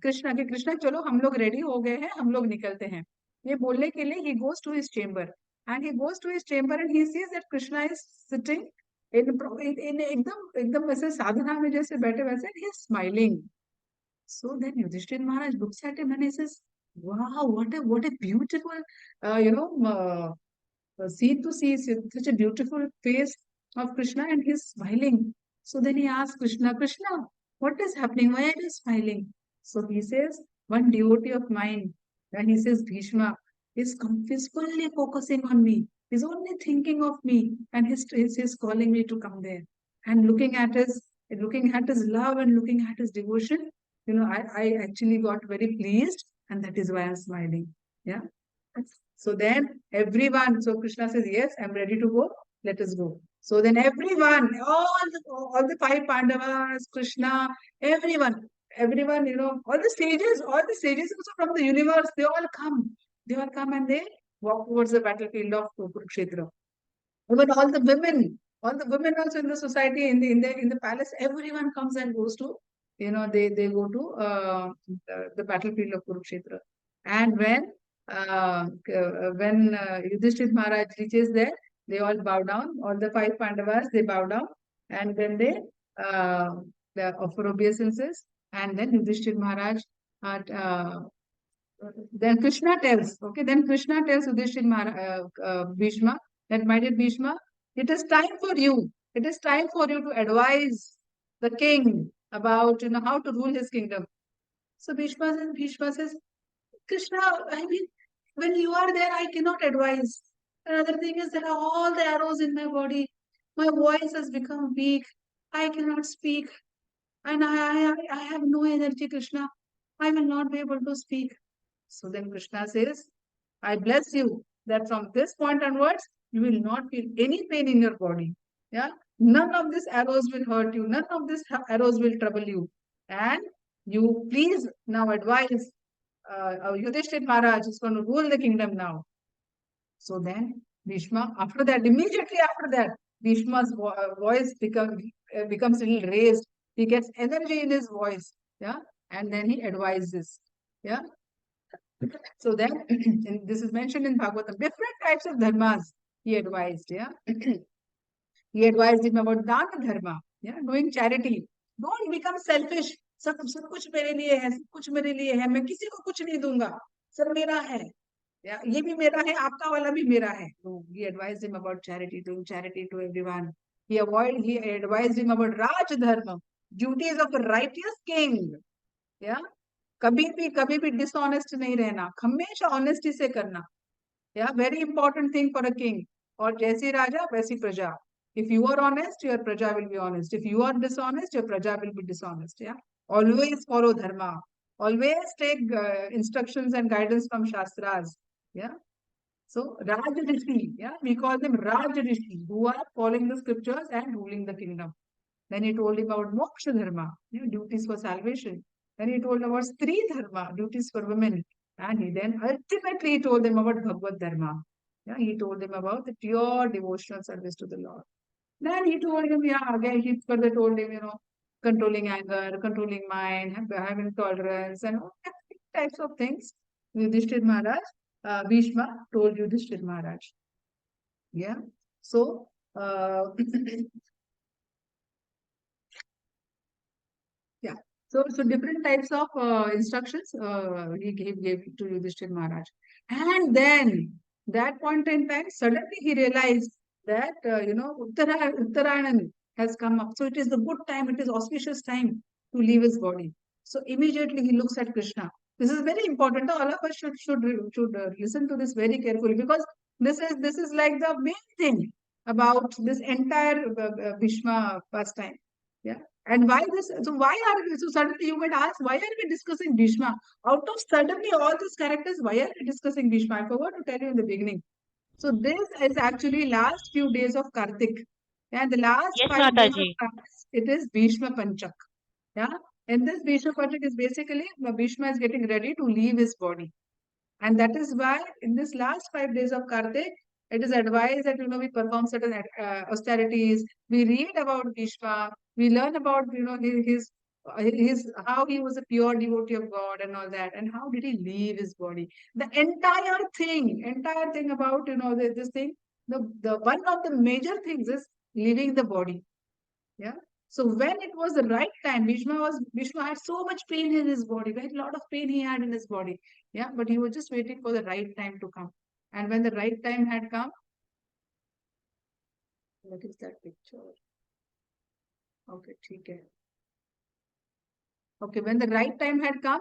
Krishna के कृष्णा चलो हम लोग रेडी हो गए हैं, हम लोग निकलते हैं. ये बोलने के लिए ही goes to his chamber and he goes to his chamber and he sees that Krishna is sitting in एकदम ऐसे साधना में जैसे बैठे वैसे ही is smiling. So then Yudhishthir Maharaj looks at him and he says, wow, what a beautiful, scene to see, such a beautiful face of Krishna, and he's smiling. So then he asks Krishna, Krishna, what is happening? Why are you smiling? So he says, one devotee of mine, and he says, Bhishma, is fully focusing on me. He's only thinking of me, and he's calling me to come there. And looking at his love and looking at his devotion, I actually got very pleased, and that is why I'm smiling. Yeah. So then everyone, so Krishna says, yes, I'm ready to go. Let us go. So then everyone, all the five Pandavas, Krishna, everyone, all the sages also from the universe, they all come. They all come and they walk towards the battlefield of Kurukshetra. Even all the women also in the society, in the palace, everyone comes and goes to, they go to the battlefield of Kurukshetra. And when Yudhishthir Maharaj reaches there, they all bow down. All the five Pandavas, they bow down, and then they offer obeisances. And then Yudhishthir Maharaj, then Krishna tells Yudhishthir Bhishma that, my dear Bhishma, it is time for you. It is time for you to advise the king about how to rule his kingdom. So Bhishma says, Krishna, I mean, when you are there, I cannot advise. Another thing is, there are all the arrows in my body. My voice has become weak. I cannot speak. And I have no energy, Krishna. I will not be able to speak. So then Krishna says, I bless you that from this point onwards, you will not feel any pain in your body. Yeah. None of these arrows will hurt you. None of these arrows will trouble you. And you please now advise Yudhishthir Maharaj is going to rule the kingdom now. So then Bhishma, immediately after that, Bhishma's voice becomes a little raised. He gets energy in his voice. Yeah. And then he advises. Yeah. So then, this is mentioned in Bhagavatam, different types of dharmas he advised. Yeah. He advised him about dana dharma, yeah, doing charity. Don't become selfish. सब कुछ मेरे लिए है, सब कुछ मेरे लिए है, मैं किसी को कुछ नहीं दूंगा, सब मेरा है. Yeah, ये भी मेरा है, आपका वाला भी मेरा है. So he advised him about charity, doing charity to everyone. He advised him about Raj Dharma, duties of a righteous king. Yeah. कभी भी dishonest नहीं रहना, हमेशा honesty से करना. Yeah, very important thing for a king. और जैसी राजा वैसी प्रजा. If you are honest, your praja will be honest. If you are dishonest, your praja will be dishonest. Yeah. Always follow dharma. Always take instructions and guidance from shastras. Yeah. So Raj Rishi, yeah, we call them Raj Rishi, who are following the scriptures and ruling the kingdom. Then he told him about Moksha Dharma, duties for salvation. Then he told about Stri Dharma, duties for women. And he then ultimately told them about Bhagavad Dharma. Yeah, he told them about the pure devotional service to the Lord. Then he told him, yeah, again, he further told him, controlling anger, controlling mind, having tolerance, and all types of things. Yudhishthir Maharaj, Bhishma told Yudhishthir Maharaj. Yeah. So, yeah. So different types of instructions he gave to Yudhishthir Maharaj. And then, that point in time, suddenly he realized that, Uttarayan has come up. So it is the good time, it is auspicious time to leave his body. So immediately he looks at Krishna. This is very important. All of us should listen to this very carefully, because this is like the main thing about this entire Bhishma pastime. Yeah. And why this? So why are we? So suddenly you might ask, why are we discussing Bhishma? Out of suddenly all these characters, why are we discussing Bhishma? I forgot to tell you in the beginning. So this is actually last few days of Kartik. And the last Yes, 5 days of Mataji. Kartik, it is Bhishma Panchak. Yeah. And this Bhishma Panchak is basically Bhishma is getting ready to leave his body. And that is why in this last 5 days of Kartik, it is advised that we perform certain austerities. We read about Bhishma. We learn about his how he was a pure devotee of God and all that, and how did he leave his body. The entire thing about this thing. The one of the major things is leaving the body. Yeah. So when it was the right time, Bhishma had so much pain in his body, very lot of pain he had in his body. Yeah, but he was just waiting for the right time to come. And when the right time had come, what is that picture? Okay, okay. Okay, when the right time had come,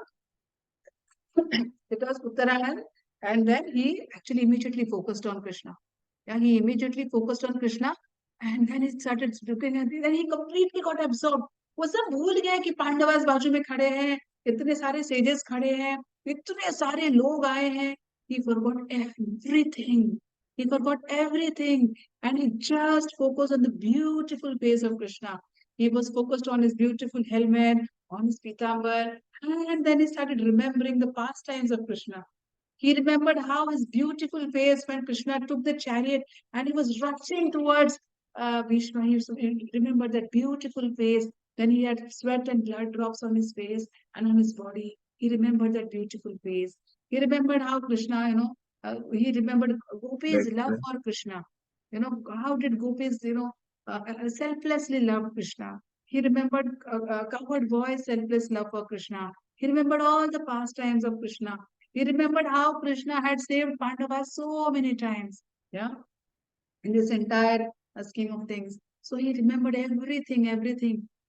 it was Uttarayan, and then he actually immediately focused on Krishna. Yeah, he immediately focused on Krishna, and then he started looking at it, then he completely got absorbed. वो सब भूल गया कि पांडवास बाजू में खड़े हैं, इतने सारे sages खड़े हैं, इतने सारे लोग आए हैं. He forgot everything. He forgot everything, and he just focused on the beautiful face of Krishna. He was focused on his beautiful helmet, on his pitambar, and then he started remembering the pastimes of Krishna. He remembered how his beautiful face when Krishna took the chariot and he was rushing towards Bhishma. He remembered that beautiful face. Then he had sweat and blood drops on his face and on his body. He remembered that beautiful face. He remembered how Krishna, he remembered Gopi's love for Krishna. How did Gopis, selflessly love Krishna. He remembered cowherd boy's selfless love for Krishna. He remembered all the pastimes of Krishna. He remembered how Krishna had saved Pandavas so many times. Yeah, in this entire scheme of things. So he remembered everything.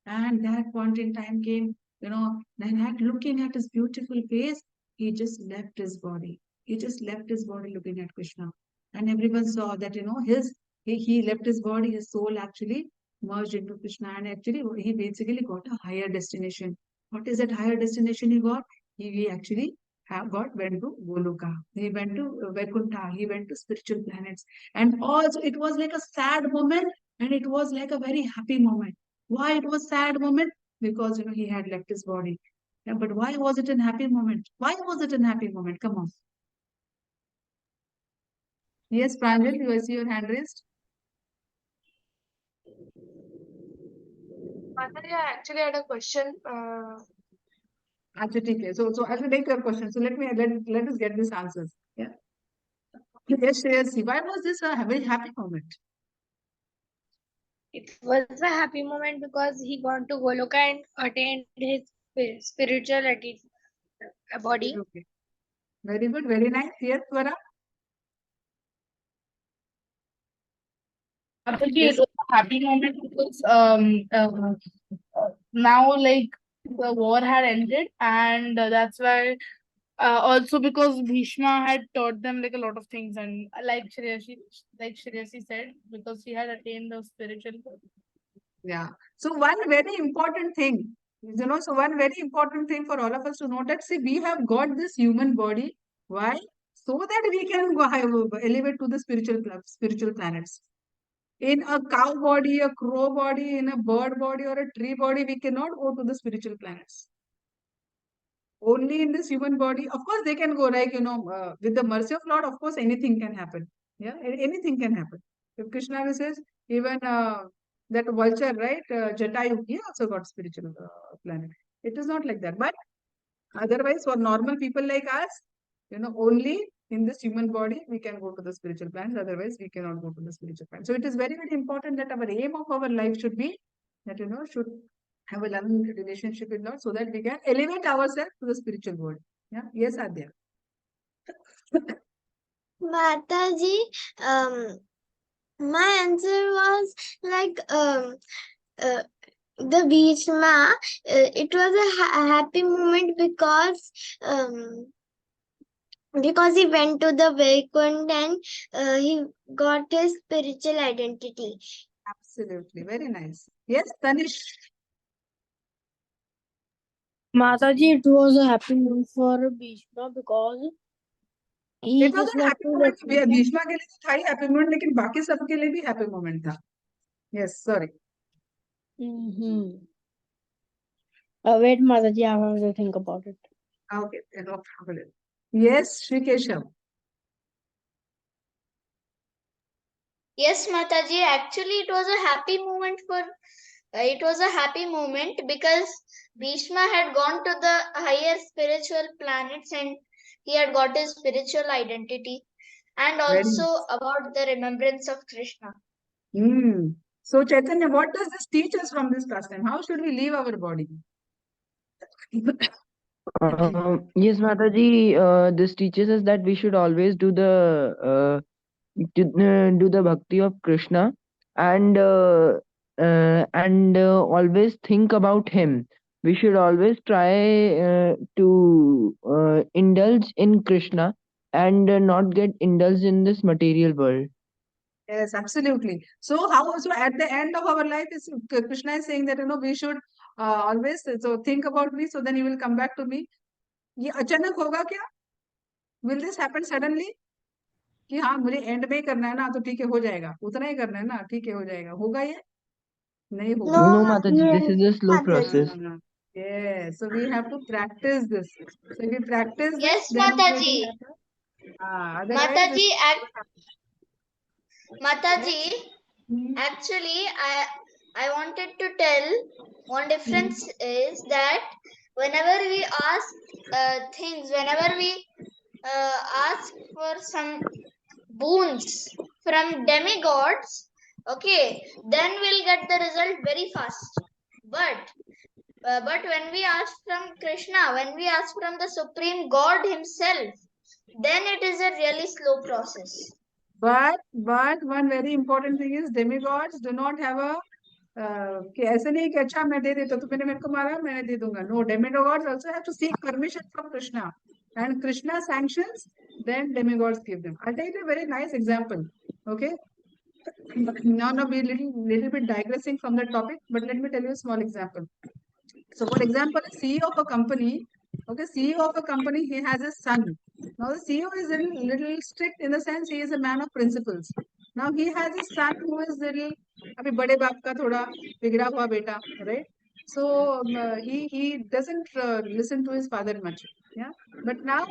And that point in time came, then looking at his beautiful face, he just left his body. He just left his body looking at Krishna. And everyone saw that, he left his body, his soul actually merged into Krishna. And actually, he basically got a higher destination. What is that higher destination he got? He actually went to Goloka. He went to Vaikuntha. He went to spiritual planets. And also, it was like a sad moment and it was like a very happy moment. Why it was sad moment? Because, he had left his body. Yeah, but why was it an happy moment? Why was it an happy moment? Come on. Yes, Pranjal, you see your hand raised. Mataji, I actually had a question. Okay. So I will take your question. So let us get these answers. Yeah. Yes, why was this a very happy moment? It was a happy moment because he got to Goloka and attained his spiritual body. Okay. Very good, very nice. Yes, Swara. Absolutely, it was a happy moment because now like the war had ended, and that's why also because Bhishma had taught them like a lot of things, and like Shreyashi said, because he had attained the spiritual. Yeah. So one very important thing, so one very important thing for all of us to note that, see, we have got this human body. Why? so that we can go elevate to the spiritual planets. In a cow body, a crow body, in a bird body, or a tree body, we cannot go to the spiritual planets. Only in this human body, of course, they can go like, with the mercy of Lord, of course, anything can happen. Yeah, anything can happen. If Krishna says, even that vulture, right, Jatayu, he also got spiritual planet. It is not like that. But otherwise, for normal people like us, only in this human body, we can go to the spiritual planets. Otherwise, we cannot go to the spiritual planet. So it is very, very important that our aim of our life should be that, should have a loving relationship with Lord so that we can elevate ourselves to the spiritual world. Yeah. Yes, Adya. Mataji, my answer was like the Bhishma. It was a happy moment because he went to the Vaikunt and he got his spiritual identity. Absolutely. Very nice. Yes, Tanish. Mataji, it was a happy moment for Bhishma because he It was just a went happy to moment. Vaikuntha. Bheeshma के लिए तो था ही happy moment, लेकिन बाकी सबके लिए भी happy moment था. Yes, sorry. Wait, Mataji, I have to think about it. Okay, no problem. Yes, Shri Keshav. Yes, Mataji. Actually, it was a happy moment because Bhishma had gone to the higher spiritual planets and he had got his spiritual identity, and Very also nice. about the remembrance of Krishna. So, Chaitanya, what does this teach us from this pastime? How should we leave our body? Yes, Mataji, this teaches us that we should always do the bhakti of Krishna and always think about him. We should always try to indulge in Krishna and not get indulged in this material world. Yes, absolutely. So at the end of our life is Krishna is saying that we should always think about me, so then you will come back to me. ये अचानक होगा क्या? Will this happen suddenly? कि हाँ मुझे and में ही करना है ना तो ठीक है हो जाएगा, उतना ही करना है ना ठीक है हो जाएगा, होगा ये? नहीं होगा. No, Mataji, this is a slow process. Yes, so we have to practice this. So if we practice this, Yes, then only it Mataji. will happen. Otherwise, this Mataji, actually, I wanted to tell one difference is that whenever we ask things, whenever we ask for some boons from demigods, okay, then we'll get the result very fast. But when we ask from Krishna, when we ask from the Supreme God Himself, then it is a really slow process. But one very important thing is demigods do not have a कि ऐसे नहीं कि अच्छा मैं दे देता तो मैंने मेरे को मारा मैंने दे दूंगा. No, demigods also have to seek permission from Krishna, and Krishna sanctions, then demigods give them. I'll tell you a very nice example. Okay, now we're little bit digressing from the topic, but let me tell you a small example. So, for example, a CEO of a company, okay, CEO of a company, he has a son. Now, the CEO is a little strict in the sense he is a man of principles. Now, he has a son who is little, अभी बड़े बाप का थोड़ा बिगड़ा हुआ बेटा, right? So, he doesn't listen to his father much. Yeah, but now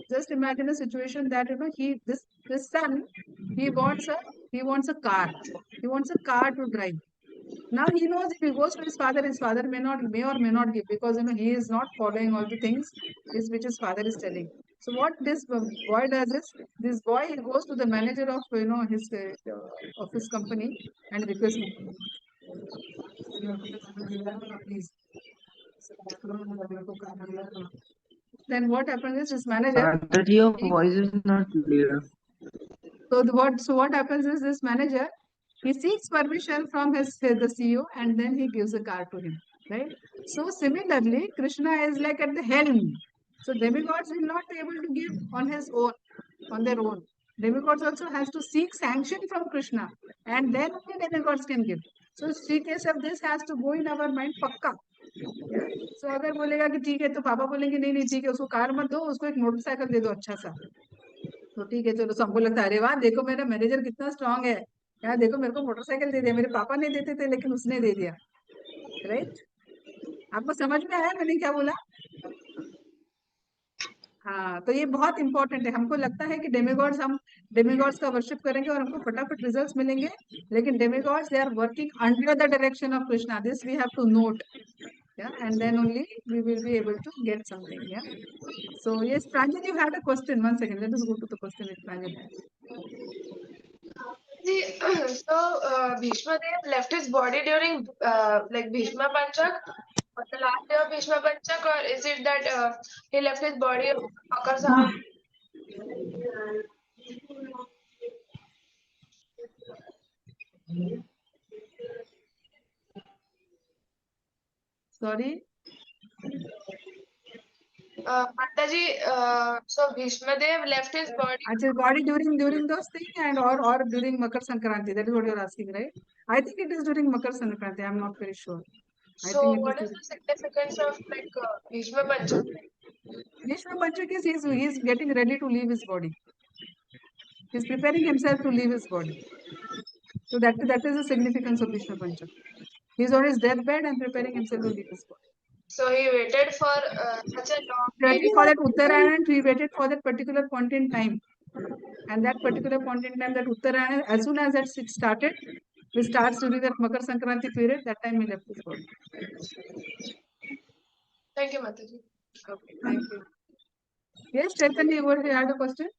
just imagine a situation that this son he wants a car. He wants a car to drive. Now he knows if he goes to his father may or may not give, because he is not following all the things which his father is telling. So what this boy does is, this boy he goes to the manager of of his company and requests him, please. Then what happens is this manager. Mataji, your voice is not clear. So what happens is this manager, he seeks permission from the CEO and then he gives a car to him, right? So similarly, Krishna is like at the helm. So demigods will not be able to give on their own. Demigods also has to seek sanction from Krishna, and then only demigods can give. So Sri Keshav, this has to go in our mind pakka. सो अगर बोलेगा कि ठीक है, तो पापा बोलेंगे नहीं नहीं ठीक है, उसको कार मत दो, उसको एक मोटरसाइकिल दे दो अच्छा सा। तो ठीक है चलो, सबको लगता है अरे वाह देखो मेरा मैनेजर कितना स्ट्रांग है यार, देखो मेरे को मोटरसाइकिल दे दिया, मेरे पापा नहीं देते थे लेकिन उसने दे दिया। राइट? आपको समझ में आया मैंने क्या बोला? हाँ, तो ये बहुत इंपॉर्टेंट है। हमको लगता है कि डेमिगॉड्स, हम डेमिगॉड्स का वर्शिप करेंगे और हमको फटाफट रिजल्ट्स मिलेंगे, लेकिन demigods they are working under the direction of Krishna, this we have to note. Yeah, and then only we will be able to get something. Yeah. So yes, Pranjal, you had a question. One second, let us go to the question which Pranjal had. So Bhishma Dev left his body during like Bhishma Panchak, or the last day of Bhishma Panchak, or is it that he left his body of Makar Sankranti? Sorry. Mataji, so Bhishma Dev left his body. Actually, body during those things and or during Makar Sankranti. That is what you are asking, right? I think it is during Makar Sankranti. I am not very sure. I So think it is what is during the significance of like Bhishma Panchak? Bhishma Panchak is he is getting ready to leave his body. He is preparing himself to leave his body. So that is the significance of Bhishma Panchak. He is on his deathbed and preparing himself to leave his body. So he waited for such a long We call it Uttarayan, we waited for that particular point in time. And that particular point in time, that Uttarayan, as soon as that started, we starts during that Makar Sankranti period, that time we left his body. Thank you, Mataji. Okay, thank you. Yes, Chaitanya, you had a question?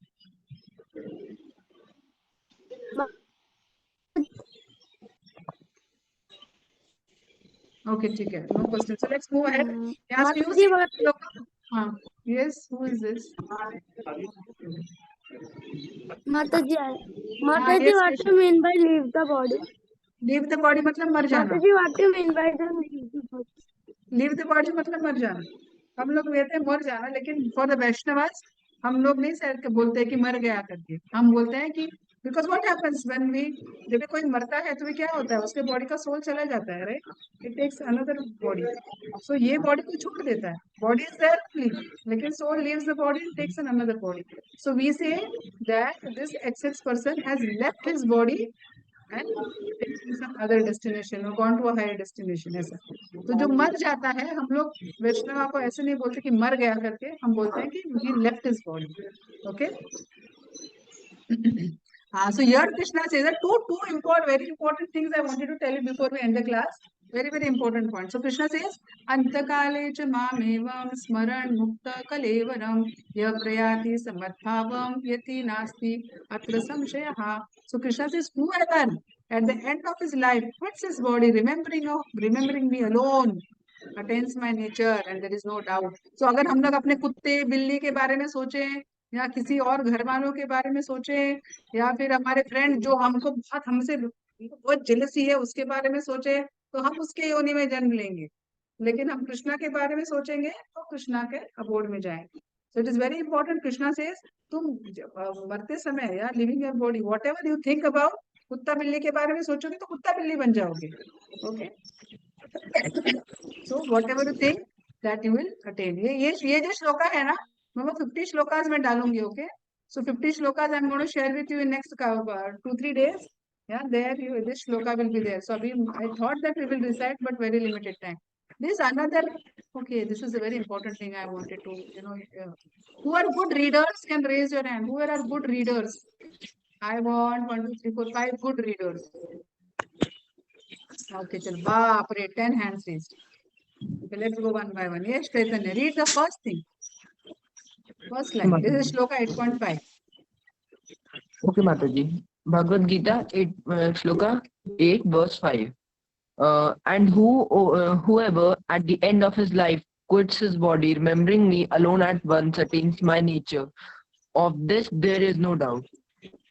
Okay, okay, no question. So let's move ahead. Yes, you see, yes, who is this? Mataji, yes, what do you mean by leave the body? Leave the body मतलब मर जाना. Mataji, what do you mean by the leave the body? Leave the body मतलब मर जाना. हम लोग कहते हैं मर जाना, लेकिन फॉर द वैष्णवास हम लोग नहीं सर बोलते हैं कि मर गया करके, हम बोलते हैं कि because what happens when we, जब कोई मरता है तो क्या होता है, उसके बॉडी का सोल चला जाता है, right? It takes another body. So ये बॉडी को छोड़ देता है, बॉडी इज देयर ओनली, लेकिन soul leaves the body and takes an another body. So we say that this excess person has left his body and taking some other destination or gone to a higher destination. ऐसा तो जो मर जाता है, हम लोग वैष्णव को ऐसे नहीं बोलते कि मर गया करके, हम बोलते हैं कि he left his body. Okay. So here Krishna says that two important, very important things I wanted to tell you before we end the class. Very, very important point. So Krishna says, Antakale cha mamevam smaran mukta kalevaram ya prayati samadbhavam yati nasti atra samshayaha. So Krishna says, whoever at the end of his life quits his body, remembering me alone, attains my nature and there is no doubt. So अगर हम लोग अपने कुत्ते बिल्ली के बारे में सोचे, या किसी और घर वालों के बारे में सोचे, या फिर हमारे फ्रेंड जो हमको बहुत जेलसी है उसके बारे में सोचे, तो हम उसके योनि में जन्म लेंगे. लेकिन हम कृष्णा के बारे में सोचेंगे तो कृष्णा के अबोर्ड में जाएंगे. So it is very important. Krishna says तुम मरते समय या living your body, what ever you think about, कुत्ता बिल्ली के बारे में सोचोगे तो कुत्ता बिल्ली बन जाओगे. Okay. So what ever you think that you will attain. ये जो श्लोका है ना, मैं वो 50 श्लोकास में डालूंगी. Okay. So 50 shlokas I'm going to share with you in next 2-3 days. Yeah, this shloka will be there. So I thought that we will recite, but very limited time. This another, okay, this is a very important thing I wanted to, who are good readers can raise your hand. Who are good readers? I want 1, 2, 3, 4, 5 good readers. Okay, chal, baapre, 10 hands raised. Okay, let's go one by one. Yes, Chaitanya, read the first thing. First line. This is shloka 8.5. Okay, Mataji. Bhagavad Gita, 8, Shloka 8, verse 5. And whoever at the end of his life quits his body, remembering me alone at once, attains my nature. Of this there is no doubt.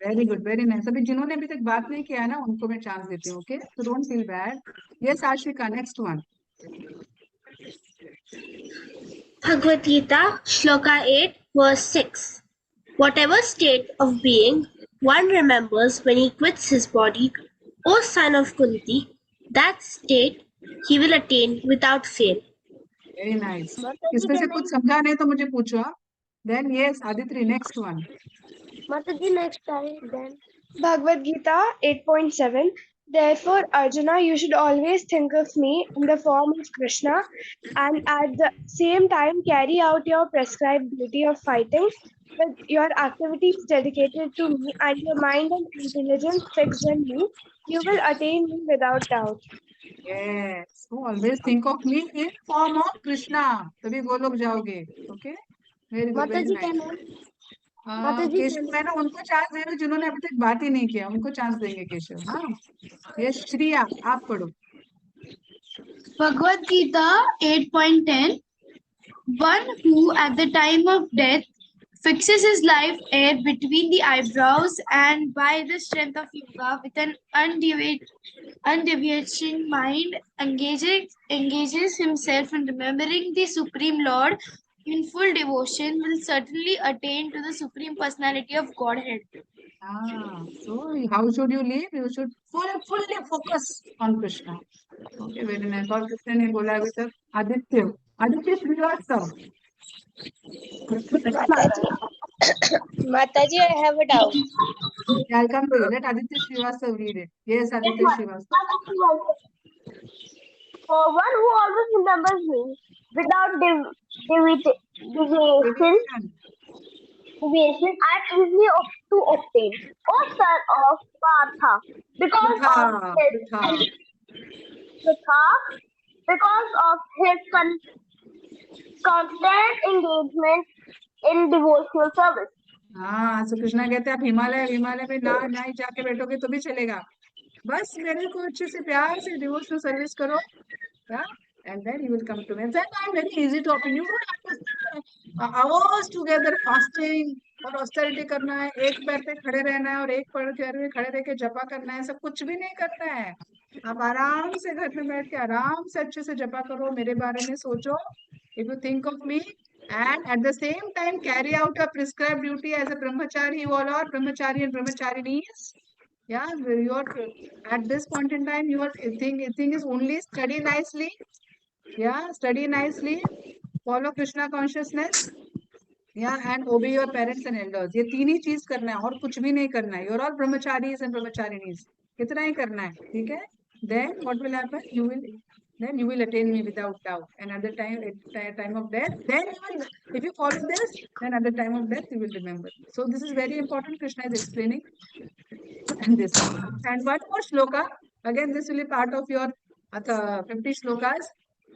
Very good, very nice. अभी जिन्होंने अभी तक बात नहीं किया है ना, उनको मैं चांस देती हूँ. Okay, so don't feel bad. Yes, Ashika, next one. Bhagavad Gita, Shloka 8, verse 6. Whatever state of being one remembers when he quits his body, O son of Kunti, that state he will attain without fail. Very nice. Mataji, इसमें से can कुछ समझा नहीं तो मुझे पूछो. Then yes, Aditri, next one. Mataji, next time then. Bhagavad Gita 8.7. Therefore, Arjuna, you should always think of me in the form of Krishna and at the same time carry out your prescribed duty of fighting with your activities dedicated to me and your mind and intelligence fixed on me. You will attain me without doubt. Yes. So always think of me in form of Krishna. तभी वो लोग जाओगे. Okay. Very good. Very Mataji, nice. can Mataji, Keshav, can मैं ना उनको chance दे रही हूँ जिन्होंने अभी तक बात ही नहीं किया. उनको चांस देंगे केशव. हाँ. यस श्रिया, आप पढ़ो. Bhagavad Gita 8.10. One who at the time of death fixes his life air between the eyebrows and by the strength of yoga with an undeviating mind engages himself in remembering the Supreme Lord in full devotion will certainly attain to the Supreme Personality of Godhead. So how should you live? You should fully focus on Krishna. Okay, very nice. और किसने नहीं बोला अभी तक? Aditya. Aditya Srivastava. Mataji, I have a doubt. Yeah, I'll come to you. Let Aditya Srivastav read it. Yes, Aditya Srivastav. One who always remembers me without deviation and easily to obtain. O son of Partha, because of his constant engagement in devotional service. हाँ, so Krishna कहते हैं आप हिमालय में ना ही जाके बैठोगे तो भी चलेगा. बस मेरे को अच्छे से प्यार से डिवोशनल सर्विस करो. Yeah, and then you will come to me. Then I'm very easy to open. You don't have to spend hours together fasting और austerity करना है. एक पैर पे खड़े रहना है और एक पैर पे खड़े रह के जपा करना है. सब कुछ भी नहीं करना है. आप आराम से घर में बैठ के आराम से अच्छे से जपा करो. मेरे बारे में सोचो. If you think of me and at the same time carry out a prescribed duty as a brahmachari, you all are brahmachari and brahmacharinis. Yeah, you are at this point in time. Your thing is only study nicely. Yeah, study nicely. Follow Krishna consciousness. Yeah, and obey your parents and elders. ये तीन ही चीज करना है और कुछ भी नहीं करना है. You're all brahmacharis and brahmacharinis. इतना ही करना है, ठीक है? Then what will happen? Then you will attain me without doubt. And at the time of death, then you will, if you follow this, then at the time of death you will remember. So this is very important. Krishna is explaining this. And one more shloka. Again, this will be part of your 50 shlokas.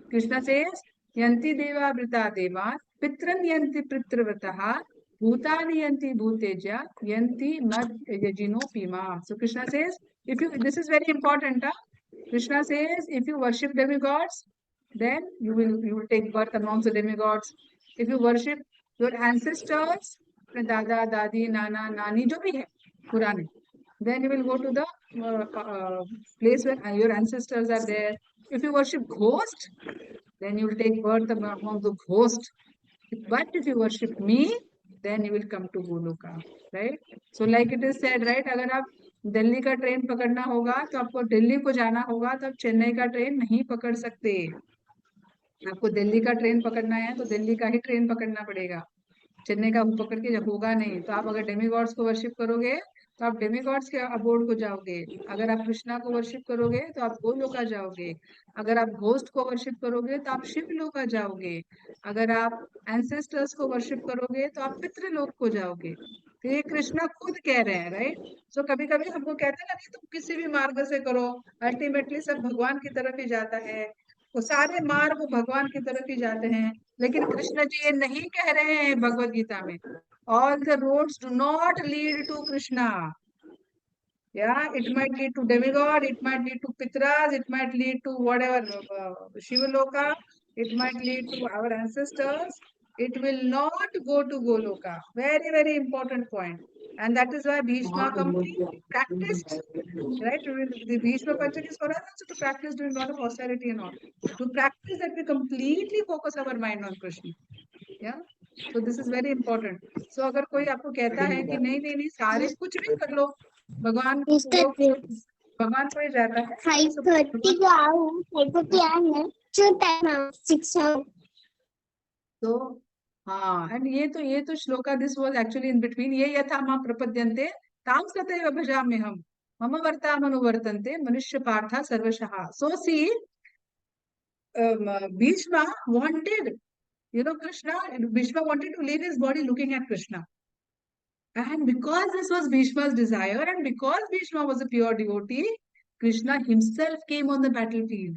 Krishna says, Yanti deva vrita deva, pitran yanti pitrvrataha, bhutani yanti bhuteja, yanti mad yajino pima. So Krishna says, this is very important. Krishna says, if you worship demigods, then you will take birth amongst the demigods. If you worship your ancestors, dada, dadi, nana, nani, jo bhi hai, purane, then you will go to the place where your ancestors are there. If you worship ghost, then you will take birth among the ghost. But if you worship me, then you will come to Goloka, right? So like it is said, right? अगर आप दिल्ली का train पकड़ना होगा तो आपको दिल्ली को जाना होगा, तो आप चेन्नई का ट्रेन नहीं पकड़ सकते. आपको दिल्ली का ट्रेन पकड़ना है तो दिल्ली का ही ट्रेन पकड़ना पड़ेगा. चेन्नई का पकड़ के होगा नहीं. तो आप अगर डेमीगॉड्स को वर्शिप करोगे तो आप डेमीगॉड्स के अबोर्ड को जाओगे. अगर आप कृष्णा को वर्शिप करोगे तो आप गोलोका जाओगे. अगर आप घोस्ट को वर्शिप करोगे तो आप शिवलोका जाओगे. अगर आप एंसेस्टर्स को वर्शिप करोगे तो आप पितृलोक को जाओगे. तो ये कृष्णा खुद कह रहे हैं, राइट? सो कभी कभी हमको कहते हैं ना कि तुम किसी भी मार्ग से करो, अल्टीमेटली सब भगवान की तरफ ही जाता है. तो सारे मार्ग भगवान की तरफ ही जाते हैं. लेकिन कृष्ण जी ये नहीं कह रहे हैं भगवत गीता में, all the roads do not lead to Krishna. Yeah, it might lead to demigod, it might lead to pitras, it might lead to whatever, Shivaloka, it might lead to our ancestors. It will not go to Goloka. Very, very important point. And that is why Bhishma completely practiced, right? The Bhishma Panchak is for us also to practice doing a lot of austerity and all. To practice that we completely focus our mind on Krishna. Yeah. So this is very important. So अगर कोई आपको कहता है कि नहीं सारे कुछ भी कर लो, भगवान को ही जाता है. 5:30 का 5:30 है. 6 hours. So, and ये तो shloka, this was actually in between. ये यथा मां प्रपद्यन्ते तां सतैव भजाम्यहम् मम वर्तामनुवर्तन्ते मनुष्य पार्था सर्वशः. So see, Bhishma wanted, Krishna, Bhishma wanted to leave his body looking at Krishna. And because this was Bhishma's desire, and because Bhishma was a pure devotee, Krishna himself came on the battlefield.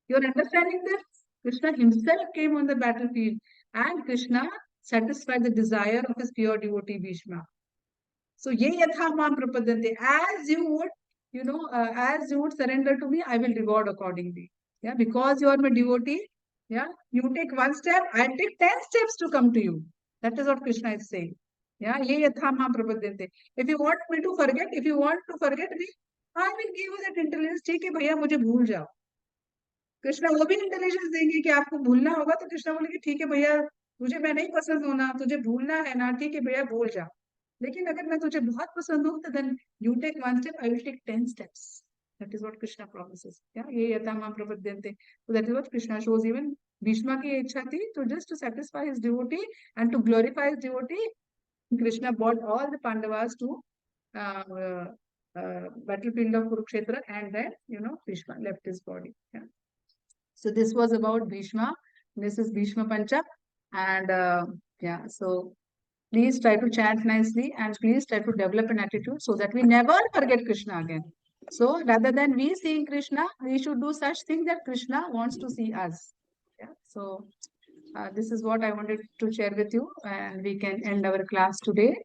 You're understanding this? Krishna himself came on the battlefield, and Krishna satisfied the desire of his pure devotee Bhishma. So, ye yatha mam prapadante, as you would surrender to me, I will reward accordingly. Yeah, because you are my devotee, yeah, you take one step, I'll take 10 steps to come to you. That is what Krishna is saying. Yeah, ye yatha mam prapadante. If you want me to forget, if you want to forget me, I will give you that intelligence. ठीक है भैया, मुझे भूल जाओ. कृष्णा वो भी intelligence देंगे कि आपको भूलना होगा, तो कृष्णा बोलेंगे ठीक है भैया, तुझे मैं नहीं पसंद हूं ना, तुझे भूलना है ना, ठीक है भैया भूल जा. लेकिन अगर मैं तुझे बहुत पसंद हूं, तो then you take one step, I will take 10 steps. That is what Krishna promises. Yeah, ये यथा मां प्रपद्यन्ते. So that is what Krishna shows. Even Bhishma की इच्छा थी to just to satisfy his devotee and to glorify his devotee. Krishna brought all the Pandavas to battlefield of Kurukshetra, and then Bhishma left his body. Yeah. So this was about Bhishma. This is Bhishma Panchak, and yeah. So please try to chant nicely, and please try to develop an attitude so that we never forget Krishna again. So rather than we seeing Krishna, we should do such things that Krishna wants to see us. Yeah. So this is what I wanted to share with you, and we can end our class today.